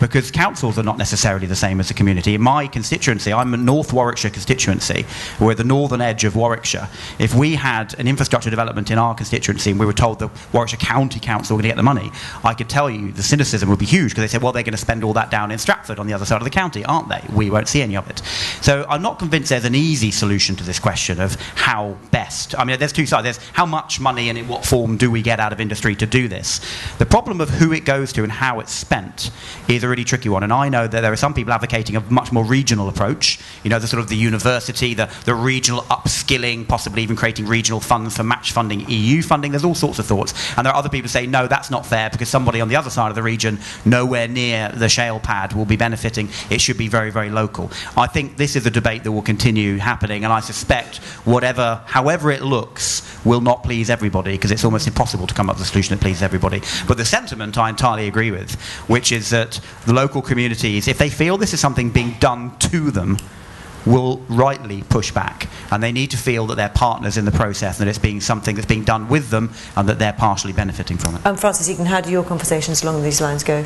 because councils are not necessarily the same as the community. In my constituency, I'm a North Warwickshire constituency, we're the northern edge of Warwickshire. If we had an infrastructure development in our constituency and we were told the Warwickshire County Council were going to get the money, I could tell you the cynicism would be huge, because they said, well, they're going to spend all that down in Stratford on the other side of the county, aren't they? We won't see any of it. So I'm not convinced there's an easy solution to this question of how best. I mean, there's two sides. There's how much money and in what form do we get out of industry to do this. The problem of who it goes to and how it's spent is a really tricky one. And I know that there are some people advocating a much more regional approach, the sort of the university, the regional upskilling, possibly even creating regional funds for match funding, EU funding. There's all sorts of thoughts. And there are other people who say, no, that's not fair because somebody on the other side of the region, nowhere near the shale pad, will be benefiting. It should be very, very local. I think this is a debate that will continue happening, and I suspect however it looks, will not please everybody, because it's almost impossible to come up with a solution that pleases everybody. But the sentiment I entirely agree with, which is that the local communities, if they feel this is something being done to them, will rightly push back, and they need to feel that they're partners in the process, and that it's being something that's being done with them, and that they're partially benefiting from it. Francis Egan, how do your conversations along these lines go?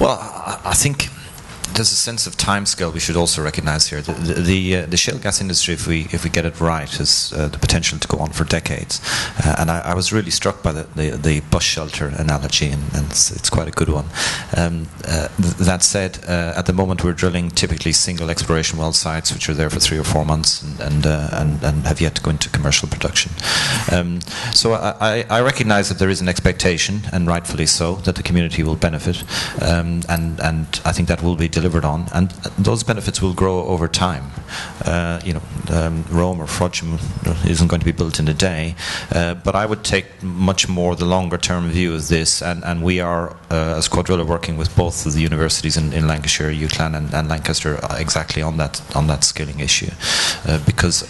Well, I think there's a sense of timescale we should also recognise here. The shale gas industry, if we get it right, has the potential to go on for decades. And I was really struck by the bus shelter analogy, and it's quite a good one. That said, at the moment we're drilling typically single exploration well sites, which are there for 3 or 4 months and have yet to go into commercial production. So I recognise that there is an expectation, and rightfully so, that the community will benefit, and I think that will be delivered on, and those benefits will grow over time. Rome or Frodsham isn't going to be built in a day, but I would take much more the longer term view of this, and we are, as Cuadrilla, working with both of the universities in Lancashire, UCLan and Lancaster, exactly on that skilling issue, because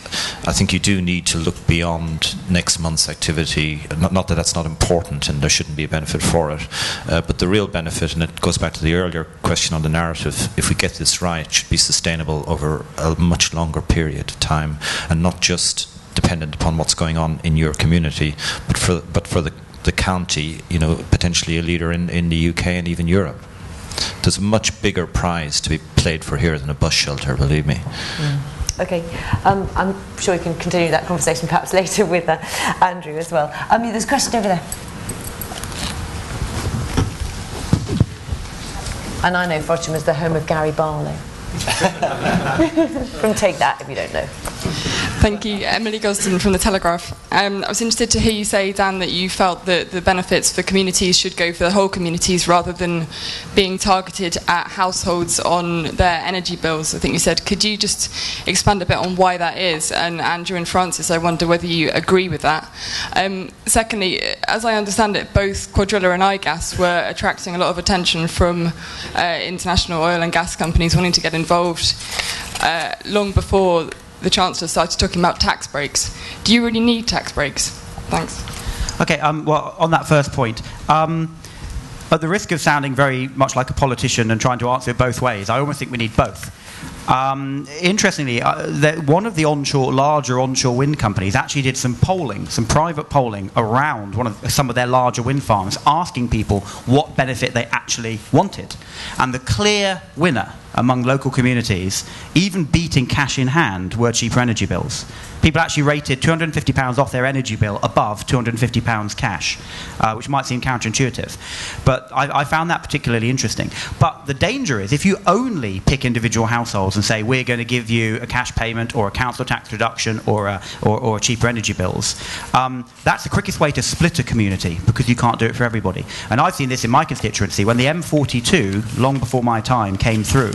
I think you do need to look beyond next month's activity. Not that that's not important and there shouldn't be a benefit for it, but the real benefit, and it goes back to the earlier question on the narrative, if we get this right, it should be sustainable over a much longer period of time, and not just dependent upon what's going on in your community, but for the county, potentially a leader in the UK and even Europe. There's a much bigger prize to be played for here than a bus shelter, believe me. Okay, I'm sure we can continue that conversation perhaps later with Andrew as well. There's a question over there. And I know Frodsham is the home of Gary Barlow. From Take That, if you don't know. Thank you. Emily Gosden from The Telegraph. I was interested to hear you say, Dan, that you felt that the benefits for communities should go for the whole communities rather than being targeted at households on their energy bills, I think you said. Could you just expand a bit on why that is? And Andrew and Francis, I wonder whether you agree with that. Secondly, as I understand it, both Cuadrilla and IGas were attracting a lot of attention from international oil and gas companies wanting to get involved long before the Chancellor started talking about tax breaks. Do you really need tax breaks? Thanks. Okay, well, on that first point, at the risk of sounding very much like a politician and trying to answer it both ways, I almost think we need both. Interestingly, one of the larger onshore wind companies actually did some private polling around some of their larger wind farms, asking people what benefit they actually wanted. And the clear winner among local communities, even beating cash in hand, were cheaper energy bills. People actually rated £250 off their energy bill above £250 cash, which might seem counterintuitive. But I found that particularly interesting. But the danger is, if you only pick individual households and say, we're going to give you a cash payment or a council tax reduction or cheaper energy bills, that's the quickest way to split a community, because you can't do it for everybody. And I've seen this in my constituency. When the M42, long before my time, came through,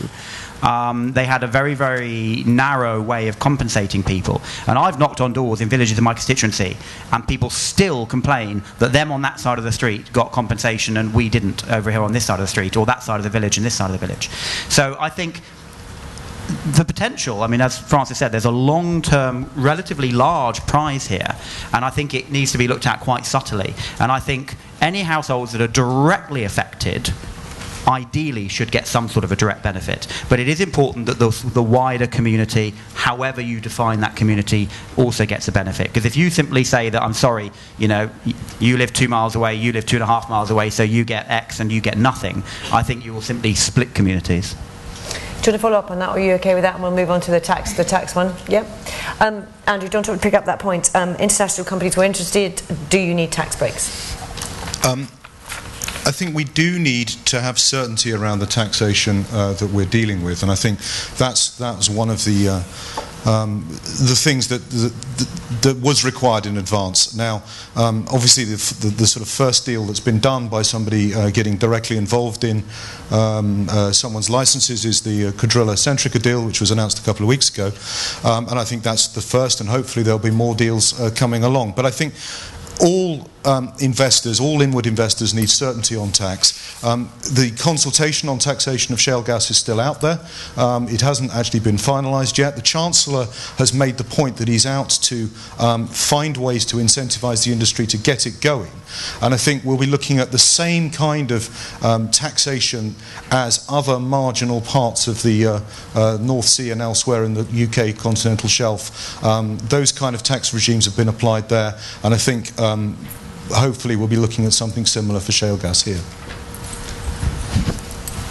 they had a very, very narrow way of compensating people. And I've knocked on doors in villages in my constituency, and people still complain that them on that side of the street got compensation and we didn't over here on this side of the street, or that side of the village and this side of the village. So I think the potential, as Francis said, there's a long-term, relatively large prize here, and I think it needs to be looked at quite subtly. And I think any households that are directly affected ideally should get some sort of a direct benefit. But it is important that the wider community, however you define that community, also gets a benefit. Because if you simply say that, I'm sorry, you live 2 miles away, you live 2.5 miles away, so you get X and you get nothing, I think you will simply split communities. Do you want to follow up on that, or are you okay with that? And we'll move on to the tax one. Yep. Andrew, do you want to pick up that point? International companies were interested. Do you need tax breaks? I think we do need to have certainty around the taxation that we're dealing with, and I think that's one of the the things that was required in advance. Now, obviously, the sort of first deal that's been done by somebody getting directly involved in someone's licenses is the Cuadrilla Centrica deal, which was announced a couple of weeks ago, and I think that's the first, and hopefully there'll be more deals coming along. But I think all investors, all inward investors, need certainty on tax. The consultation on taxation of shale gas is still out there. It hasn't actually been finalised yet. The Chancellor has made the point that he's out to find ways to incentivise the industry to get it going. And I think we'll be looking at the same kind of taxation as other marginal parts of the North Sea and elsewhere in the UK continental shelf. Those kind of tax regimes have been applied there, and I think hopefully we'll be looking at something similar for shale gas here.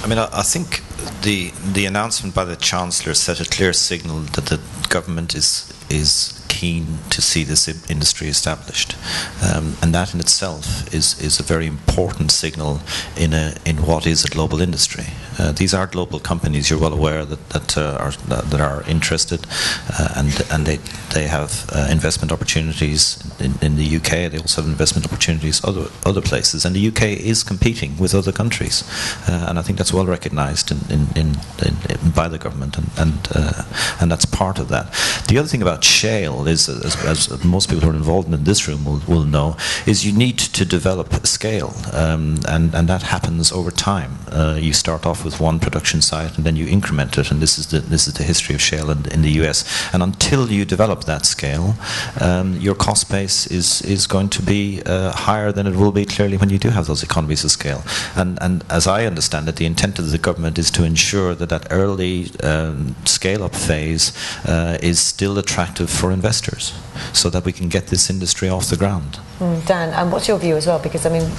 I mean, I think the announcement by the Chancellor set a clear signal that the government is keen to see this industry established, and that in itself is a very important signal in what is a global industry. These are global companies. You're well aware that are interested, and they have investment opportunities in the UK. They also have investment opportunities other places, and the UK is competing with other countries, and I think that's well recognised by the government, and that's part of that. The other thing about shale is, as most people who are involved in this room will know, is you need to develop scale, and that happens over time. You start off with one production site and then you increment it, and this is the history of shale in the US. And until you develop that scale, your cost base is going to be higher than it will be clearly when you do have those economies of scale. And as I understand it, the intent of the government is to ensure that early scale-up phase is still attractive for investors, so that we can get this industry off the ground. Dan, and what's your view as well? Because I mean,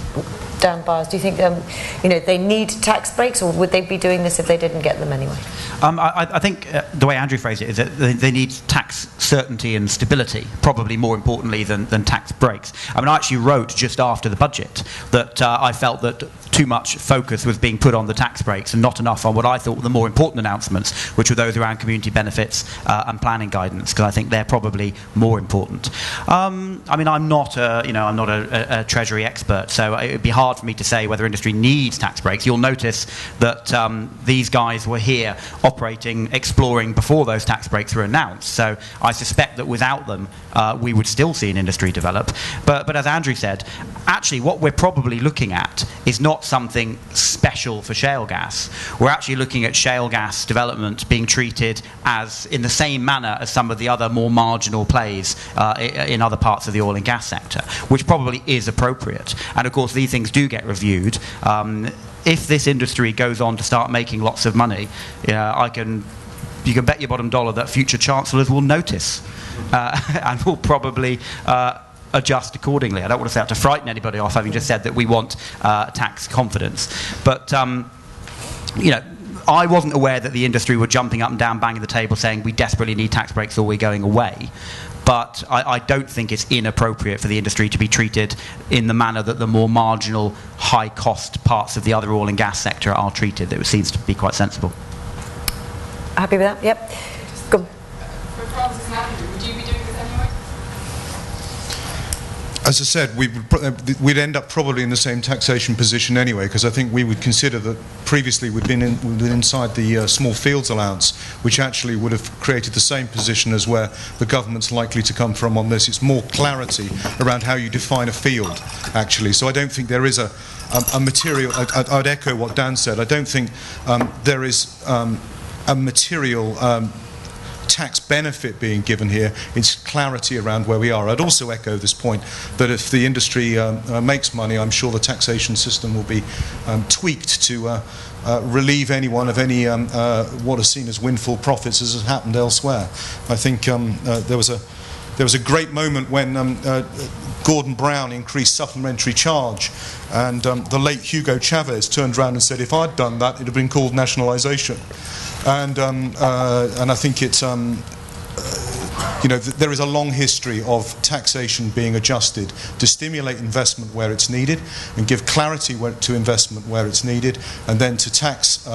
Dan Byles, do you think they need tax breaks, or would they be doing this if they didn't get them anyway? I think the way Andrew phrased it is that they need tax certainty and stability, probably more importantly than tax breaks. I mean, I actually wrote just after the budget that I felt that too much focus was being put on the tax breaks and not enough on what I thought were the more important announcements, which were those around community benefits and planning guidance, because I think they're probably more important. I mean, I'm not a Treasury expert, so it would be hard for me to say whether industry needs tax breaks. You'll notice that these guys were here operating, exploring before those tax breaks were announced. So I suspect that without them, we would still see an industry develop. But as Andrew said, actually what we're probably looking at is not something special for shale gas. We're actually looking at shale gas development being treated as in the same manner as some of the other more marginal plays in other parts of the oil and gas sector, which probably is appropriate. And of course these things do get reviewed. If this industry goes on to start making lots of money, you can bet your bottom dollar that future chancellors will notice and will probably adjust accordingly. I don't want to say that to frighten anybody off, having just said that we want tax confidence. But, I wasn't aware that the industry were jumping up and down, banging the table, saying we desperately need tax breaks or we're going away. But I don't think it's inappropriate for the industry to be treated in the manner that the more marginal, high-cost parts of the other oil and gas sector are treated. It seems to be quite sensible. Happy with that? Yep. Go. For Francis and Andrew, would you be doing this anyway? As I said, we'd end up probably in the same taxation position anyway, because I think we would consider that previously we'd been inside the small fields allowance, which actually would have created the same position as where the government's likely to come from on this. It's more clarity around how you define a field, actually. So I don't think there is a material... I'd echo what Dan said. I don't think there is a material... tax benefit being given here. It's clarity around where we are. I'd also echo this point that if the industry makes money, I'm sure the taxation system will be tweaked to relieve anyone of any what are seen as windfall profits, as has happened elsewhere. I think there was a great moment when Gordon Brown increased supplementary charge, and the late Hugo Chavez turned around and said, if I'd done that, it would have been called nationalisation. And I think it's there is a long history of taxation being adjusted to stimulate investment where it's needed and give clarity to investment where it's needed, and then to tax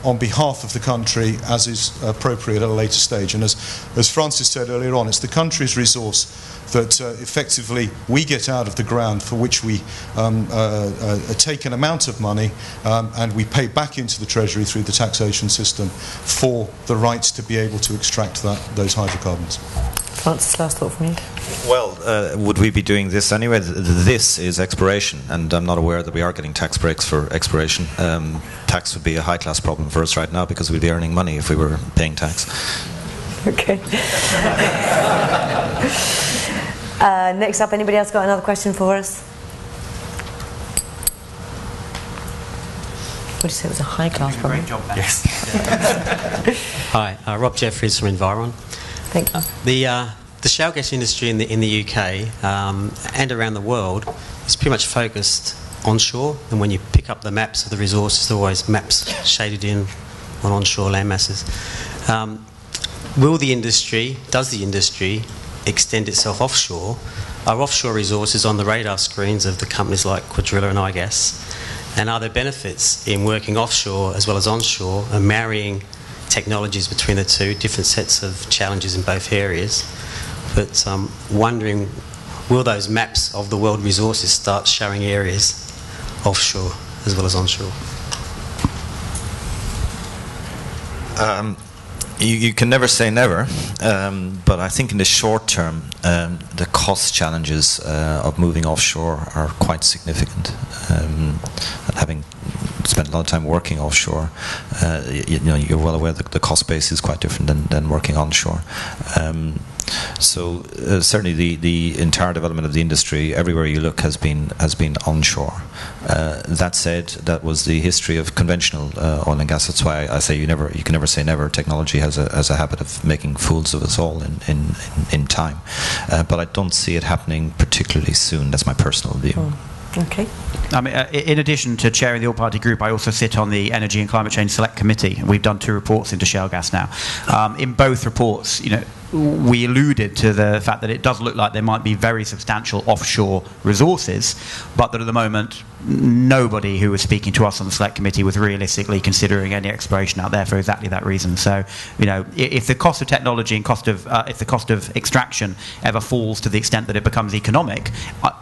on behalf of the country as is appropriate at a later stage. And as Francis said earlier on, it's the country's resource that effectively we get out of the ground, for which we take an amount of money and we pay back into the Treasury through the taxation system for the rights to be able to extract those hydrocarbons. Francis, last thought from you. Well, would we be doing this anyway? This is exploration, and I'm not aware that we are getting tax breaks for exploration. Tax would be a high-class problem for us right now, because we'd be earning money if we were paying tax. Okay. Next up, anybody else got another question for us? What did you say? It was a high-class problem? Great job, Ben. Yes. Hi, Rob Jeffries from Environ. Thank you. The shale gas industry in the UK and around the world is pretty much focused onshore, and when you pick up the maps of the resources, there are always maps shaded in on onshore land masses. Does the industry extend itself offshore? Are offshore resources on the radar screens of the companies like Cuadrilla and IGas? And are there benefits in working offshore as well as onshore and marrying technologies between the two, different sets of challenges in both areas? But wondering, will those maps of the world resources start showing areas offshore as well as onshore? You can never say never, but I think in the short term, the cost challenges of moving offshore are quite significant. And having spent a lot of time working offshore, you're well aware that the cost base is quite different than working onshore. So certainly the entire development of the industry, everywhere you look, has been onshore. That said, that was the history of conventional oil and gas. That's why I say you can never say never. Technology has a habit of making fools of us all in time. But I don't see it happening particularly soon. That's my personal view. Okay. In addition to chairing the all-party group, I also sit on the Energy and Climate Change Select Committee. We've done 2 reports into shale gas now. In both reports, we alluded to the fact that it does look like there might be very substantial offshore resources, but that at the moment nobody who was speaking to us on the Select Committee was realistically considering any exploration out there for exactly that reason. So, if the cost of technology and if the cost of extraction ever falls to the extent that it becomes economic,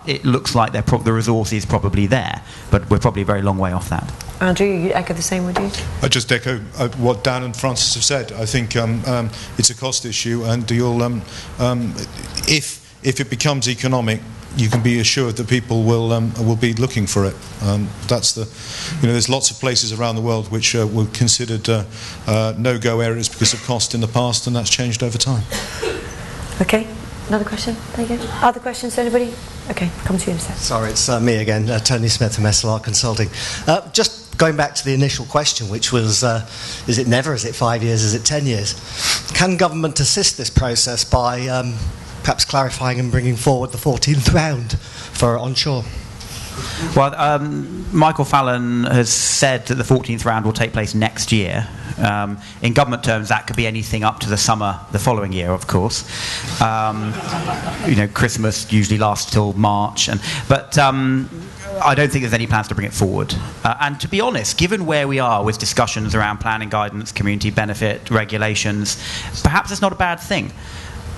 it looks like the resource is probably there, but we're probably a very long way off that. Andrew, you echo the same, would you? I just echo what Dan and Francis have said. I think it's a cost issue, and if it becomes economic, you can be assured that people will be looking for it. There's lots of places around the world which were considered no-go areas because of cost in the past, and that's changed over time. Okay. Another question? There you go. Other questions to anybody? Okay, come to you in a second. Sorry, it's me again, Tony Smith from SLR Consulting. Just going back to the initial question, which was, is it never, is it 5 years, is it 10 years? Can government assist this process by perhaps clarifying and bringing forward the 14th round for onshore? Well, Michael Fallon has said that the 14th round will take place next year. In government terms, that could be anything up to the summer the following year, of course. Christmas usually lasts till March, but I don't think there's any plans to bring it forward. And to be honest, given where we are with discussions around planning guidance, community benefit, regulations, perhaps it's not a bad thing.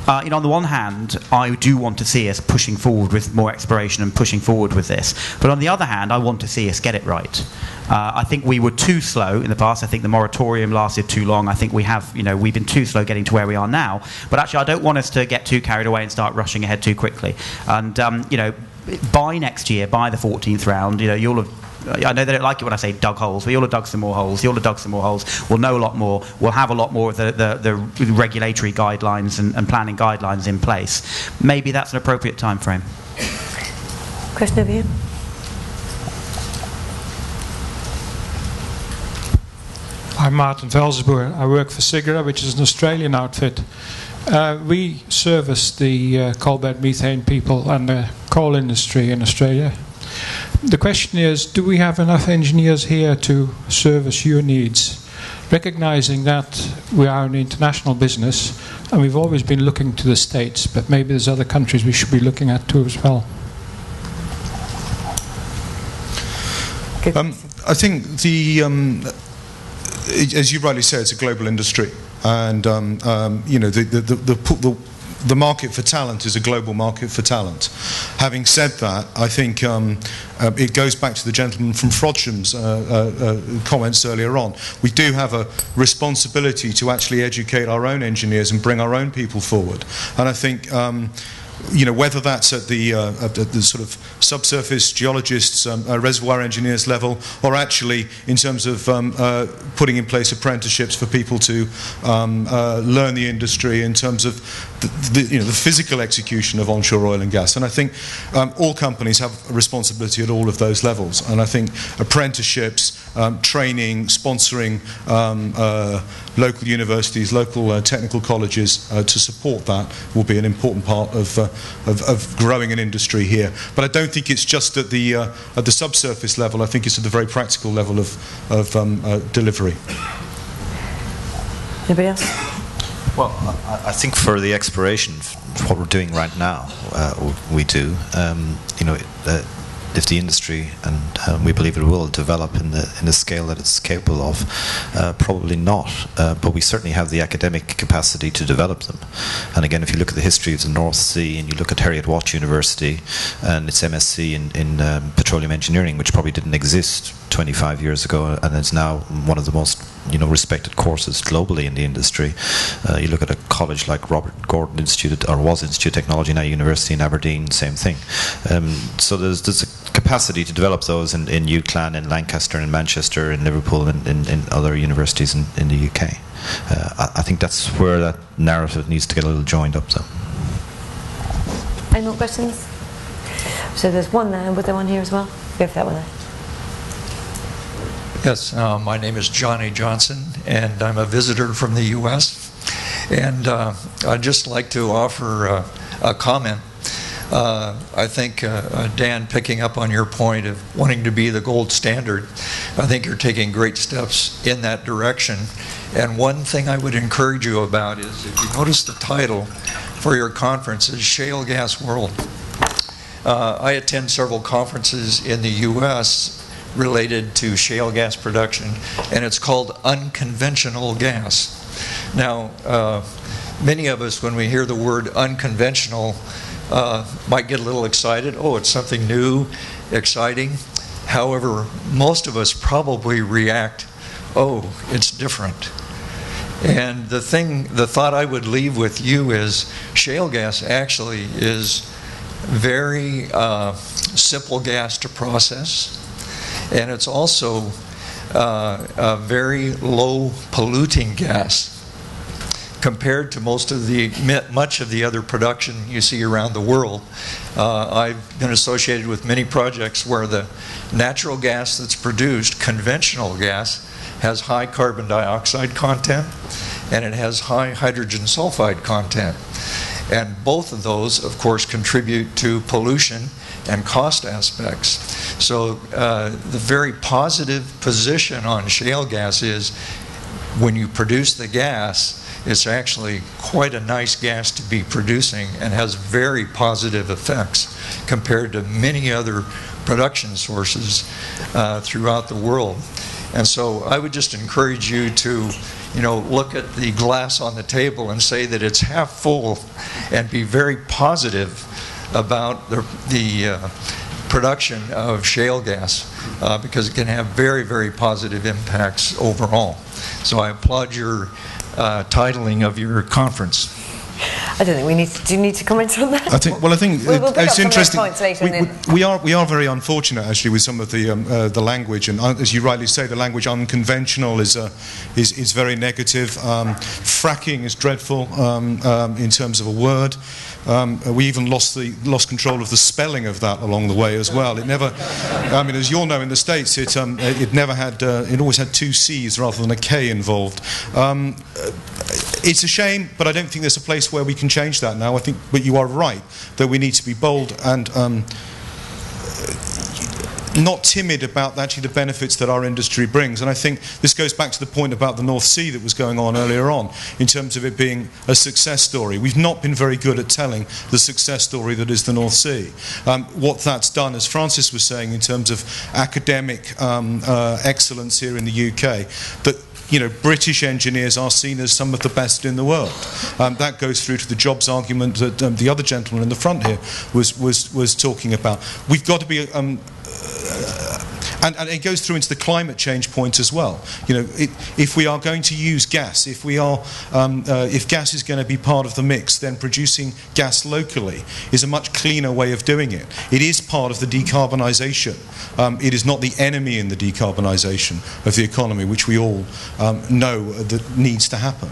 On the one hand, I do want to see us pushing forward with more exploration and pushing forward with this. But on the other hand, I want to see us get it right. I think we were too slow in the past. I think the moratorium lasted too long. I think we've been too slow getting to where we are now. But actually, I don't want us to get too carried away and start rushing ahead too quickly. And, by next year, by the 14th round, you'll have... I know they don't like it when I say dug holes, but you'll have dug some more holes. You'll have dug some more holes. We'll know a lot more. We'll have a lot more of the regulatory guidelines and planning guidelines in place. Maybe that's an appropriate time frame. Question over here. I'm Martin Velzenboer. I work for Cigra, which is an Australian outfit. We service the coal bed methane people and the coal industry in Australia. The question is, do we have enough engineers here to service your needs? Recognizing that we are an international business and we've always been looking to the States, but maybe there's other countries we should be looking at too as well. I think as you rightly say, it's a global industry, and you know, the market for talent is a global market for talent. Having said that, I think it goes back to the gentleman from Frodsham comments earlier on. We do have a responsibility to actually educate our own engineers and bring our own people forward. And I think you know, whether that's at the sort of subsurface geologists, reservoir engineers level, or actually in terms of putting in place apprenticeships for people to learn the industry in terms of you know, the physical execution of onshore oil and gas. And I think all companies have a responsibility at all of those levels. And I think apprenticeships, training, sponsoring local universities, local technical colleges to support that will be an important part of growing an industry here. But I don't think it's just at the subsurface level. I think it's at the very practical level of delivery. Anybody else? Well, I think for the exploration, what we're doing right now, we do. You know, if the industry, and we believe it will, develop in the scale that it's capable of, probably not. But we certainly have the academic capacity to develop them. And again, if you look at the history of the North Sea, and you look at Heriot-Watt University and its MSc in petroleum engineering, which probably didn't exist 25 years ago, and is now one of the most, you know, respected courses globally in the industry. You look at a college like Robert Gordon Institute, or was Institute of Technology, now University in Aberdeen, same thing. So there's a capacity to develop those in UCLan, in Lancaster, in Manchester, in Liverpool, and in other universities in the UK. I think that's where that narrative needs to get a little joined up, though. Any more questions? So there's one there, and was there one here as well? Go for that one there. Yes, my name is Johnny Johnson, and I'm a visitor from the U.S. And I'd just like to offer a comment. I think, Dan, picking up on your point of wanting to be the gold standard, I think you're taking great steps in that direction. And one thing I would encourage you about is, if you notice the title for your conference is Shale Gas World. I attend several conferences in the U.S. related to shale gas production, and it's called Unconventional Gas. Now, many of us, when we hear the word unconventional, might get a little excited. Oh, it's something new, exciting. However, most of us probably react, oh, it's different. And the thought I would leave with you is, shale gas actually is very simple gas to process. And it's also a very low polluting gas compared to much of the other production you see around the world. I've been associated with many projects where the natural gas that's produced, conventional gas, has high carbon dioxide content and it has high hydrogen sulfide content. And both of those, of course, contribute to pollution and cost aspects. So the very positive position on shale gas is, when you produce the gas, it's actually quite a nice gas to be producing and has very positive effects compared to many other production sources throughout the world. And so I would just encourage you to, you know, look at the glass on the table and say that it's half full, and be very positive about the production of shale gas, because it can have very, very positive impacts overall. So I applaud your titling of your conference. I don't think we need to. Do you need to comment on that? I think. Well, I think we'll it's interesting. We are very unfortunate, actually, with some of the language, and as you rightly say, the language unconventional is very negative. Fracking is dreadful in terms of a word. We even lost control of the spelling of that along the way as well. It never, I mean, as you all know, in the States, it never had, it always had two C's rather than a K involved. It's a shame, but I don't think there's a place where we can change that now. I think, but you are right, that we need to be bold and not timid about actually the benefits that our industry brings. And I think this goes back to the point about the North Sea that was going on earlier on, in terms of it being a success story. We've not been very good at telling the success story that is the North Sea. What that's done, as Francis was saying, in terms of academic excellence here in the UK, that British engineers are seen as some of the best in the world. That goes through to the jobs argument that the other gentleman in the front here was talking about. We've got to be and it goes through into the climate change point as well. If we are going to use gas, if gas is going to be part of the mix, then producing gas locally is a much cleaner way of doing it. It is part of the decarbonisation. It is not the enemy in the decarbonisation of the economy, which we all know that needs to happen.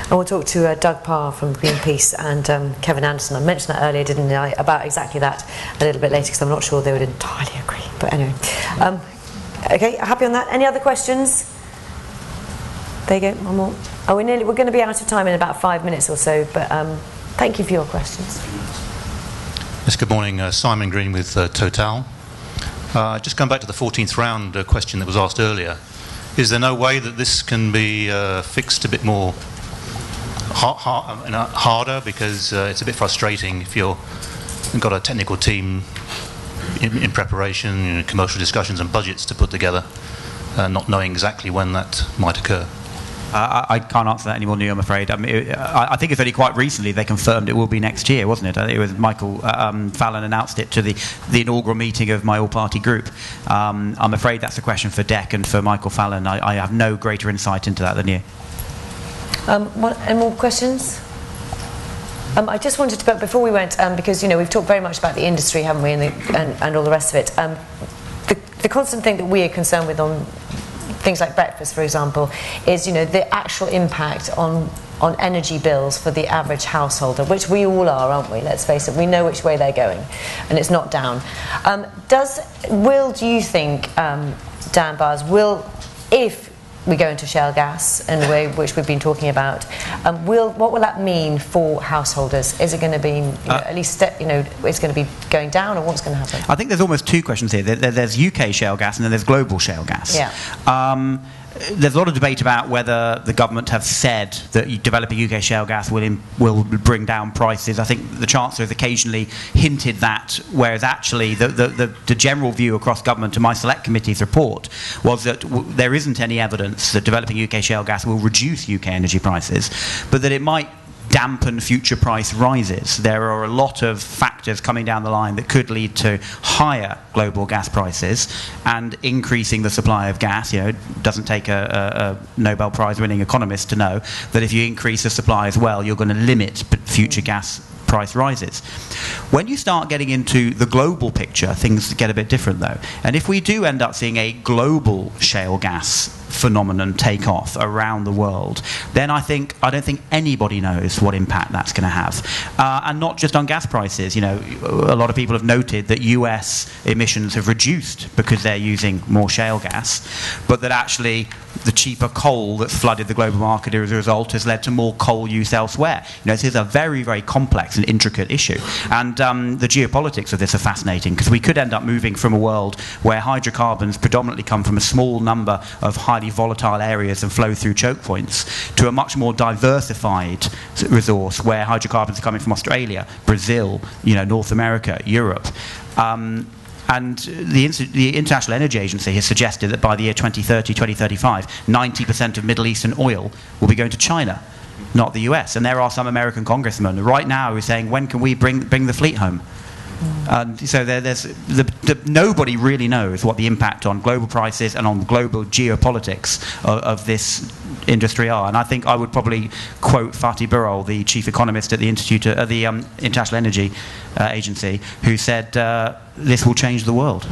And we'll talk to Doug Parr from Greenpeace and Kevin Anderson. I mentioned that earlier, didn't I, about exactly that a little bit later, because I'm not sure they would entirely agree. But anyway. Okay, happy on that? Any other questions? There you go, one more. We're going to be out of time in about 5 minutes or so, but thank you for your questions. Yes, good morning. Simon Green with Total. Just going back to the 14th round question that was asked earlier, is there no way that this can be fixed a bit more harder, because it's a bit frustrating if you've got a technical team in preparation, commercial discussions and budgets to put together, not knowing exactly when that might occur? I can't answer that anymore, Neil, I'm afraid. I think it's only quite recently they confirmed it will be next year, wasn't it? It was Michael Fallon announced it to the inaugural meeting of my all-party group. I'm afraid that's a question for DEC and for Michael Fallon. I have no greater insight into that than you. Any more questions? I just wanted to, but before we went, because we've talked very much about the industry, haven't we, and all the rest of it. The constant thing that we are concerned with on things like breakfast, for example, is the actual impact on energy bills for the average householder, which we all are, aren't we? Let's face it, we know which way they're going, and it's not down. Do you think, Dan Byles, if we go into shale gas, in a way which we've been talking about, what will that mean for householders? Is it going to be, at least, it's going to be going down, or what's going to happen? I think there's almost two questions here. There's UK shale gas and then there's global shale gas. Yeah. There's a lot of debate about whether the government have said that developing UK shale gas will bring down prices. I think the Chancellor has occasionally hinted that, whereas actually the general view across government to my select committee's report was that there isn't any evidence that developing UK shale gas will reduce UK energy prices, but that it might dampen future price rises. There are a lot of factors coming down the line that could lead to higher global gas prices and increasing the supply of gas. It doesn't take a Nobel Prize winning economist to know that if you increase the supply as well, you're going to limit future gas price rises. When you start getting into the global picture, things get a bit different though. And if we do end up seeing a global shale gas phenomenon take off around the world, then I don't think anybody knows what impact that's going to have. And not just on gas prices. A lot of people have noted that US emissions have reduced because they're using more shale gas, but that actually the cheaper coal that's flooded the global market as a result has led to more coal use elsewhere. This is a very, very complex and intricate issue. And the geopolitics of this are fascinating, because we could end up moving from a world where hydrocarbons predominantly come from a small number of highly volatile areas and flow through choke points to a much more diversified resource where hydrocarbons are coming from Australia, Brazil, North America, Europe. And the International Energy Agency has suggested that by the year 2030, 2035, 90% of Middle Eastern oil will be going to China, not the US. And there are some American congressmen right now who are saying, when can we bring the fleet home? So nobody really knows what the impact on global prices and on global geopolitics of this industry are. And I think I would probably quote Fatih Birol, the chief economist at the International Energy Agency, who said this will change the world.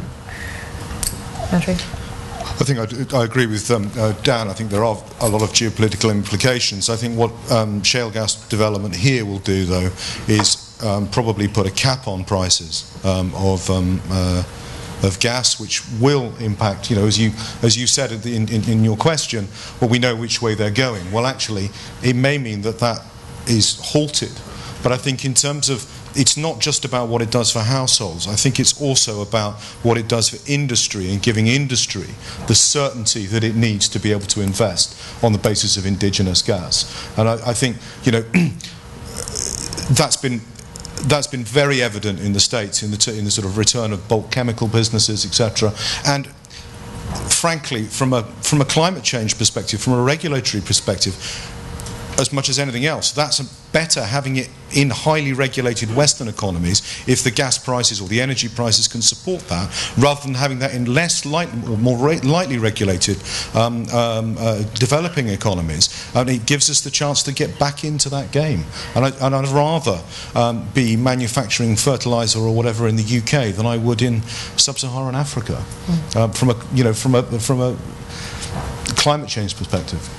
Andrew? I think I agree with Dan. I think there are a lot of geopolitical implications. I think what shale gas development here will do, though, is probably put a cap on prices of gas, which will impact, as you said in your question, well, we know which way they're going. Well, actually, it may mean that is halted. But I think in terms of, it's not just about what it does for households. I think it's also about what it does for industry and giving industry the certainty that it needs to be able to invest on the basis of indigenous gas. And I think, that's been very evident in the States in the sort of return of bulk chemical businesses, etc. And frankly, from a climate change perspective, from a regulatory perspective, as much as anything else, that's better having it in highly regulated Western economies if the gas prices or the energy prices can support that, rather than having that in more lightly regulated developing economies. And it gives us the chance to get back into that game. And I'd rather be manufacturing fertilizer or whatever in the UK than I would in sub-Saharan Africa, from a climate change perspective.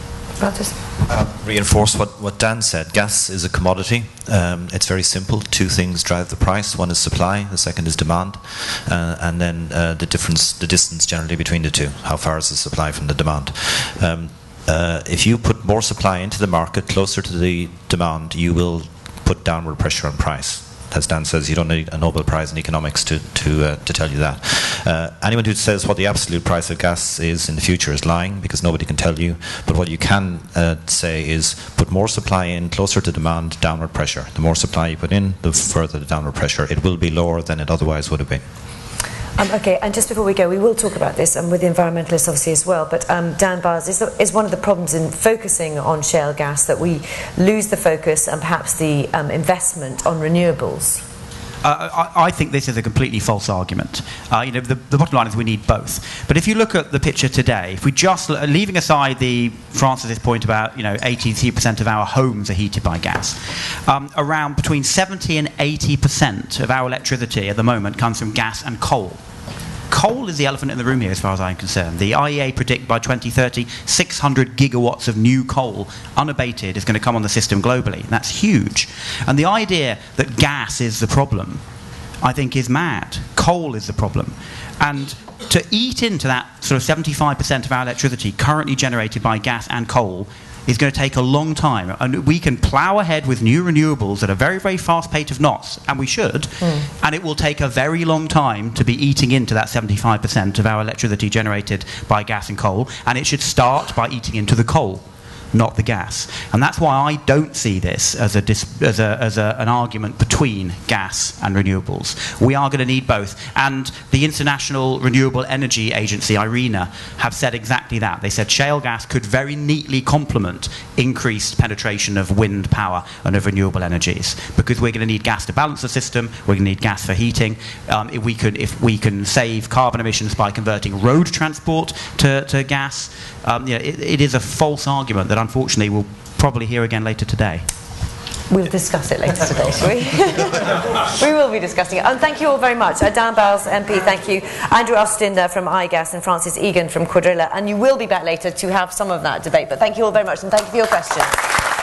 Reinforce what Dan said. Gas is a commodity. It's very simple. Two things drive the price. One is supply, the second is demand, and then the distance generally between the two. How far is the supply from the demand? If you put more supply into the market closer to the demand, you will put downward pressure on price. As Dan says, you don't need a Nobel Prize in economics to tell you that. Anyone who says what the absolute price of gas is in the future is lying, because nobody can tell you. But what you can say is put more supply in, closer to demand, downward pressure. The more supply you put in, the further the downward pressure. It will be lower than it otherwise would have been. Okay, and just before we go, we will talk about this, and with the environmentalists obviously as well, but Dan Byles, is one of the problems in focusing on shale gas that we lose the focus and perhaps the investment on renewables? I think this is a completely false argument. The bottom line is we need both. But if you look at the picture today, if we just, leaving aside Francis's point about 83% of our homes are heated by gas, around between 70 and 80% of our electricity at the moment comes from gas and coal. Coal is the elephant in the room here as far as I'm concerned. The IEA predict by 2030 600 gigawatts of new coal, unabated, is going to come on the system globally. That's huge. And the idea that gas is the problem, I think, is mad. Coal is the problem. And to eat into that sort of 75% of our electricity currently generated by gas and coal is going to take a long time, and we can plough ahead with new renewables at a very, very fast pace of knots, and we should, and it will take a very long time to be eating into that 75% of our electricity generated by gas and coal, and it should start by eating into the coal, not the gas. And that's why I don't see this as an argument between gas and renewables. We are going to need both. And the International Renewable Energy Agency, IRENA, have said exactly that. They said shale gas could very neatly complement increased penetration of wind power and of renewable energies, because we're going to need gas to balance the system, we're going to need gas for heating. If we can save carbon emissions by converting road transport to gas, it is a false argument that unfortunately we'll probably hear again later today. We'll discuss it later today, shall we? We will be discussing it. And thank you all very much. Dan Byles MP, thank you. Andrew Austin from IGas and Francis Egan from Cuadrilla. And you will be back later to have some of that debate. But thank you all very much, and thank you for your questions.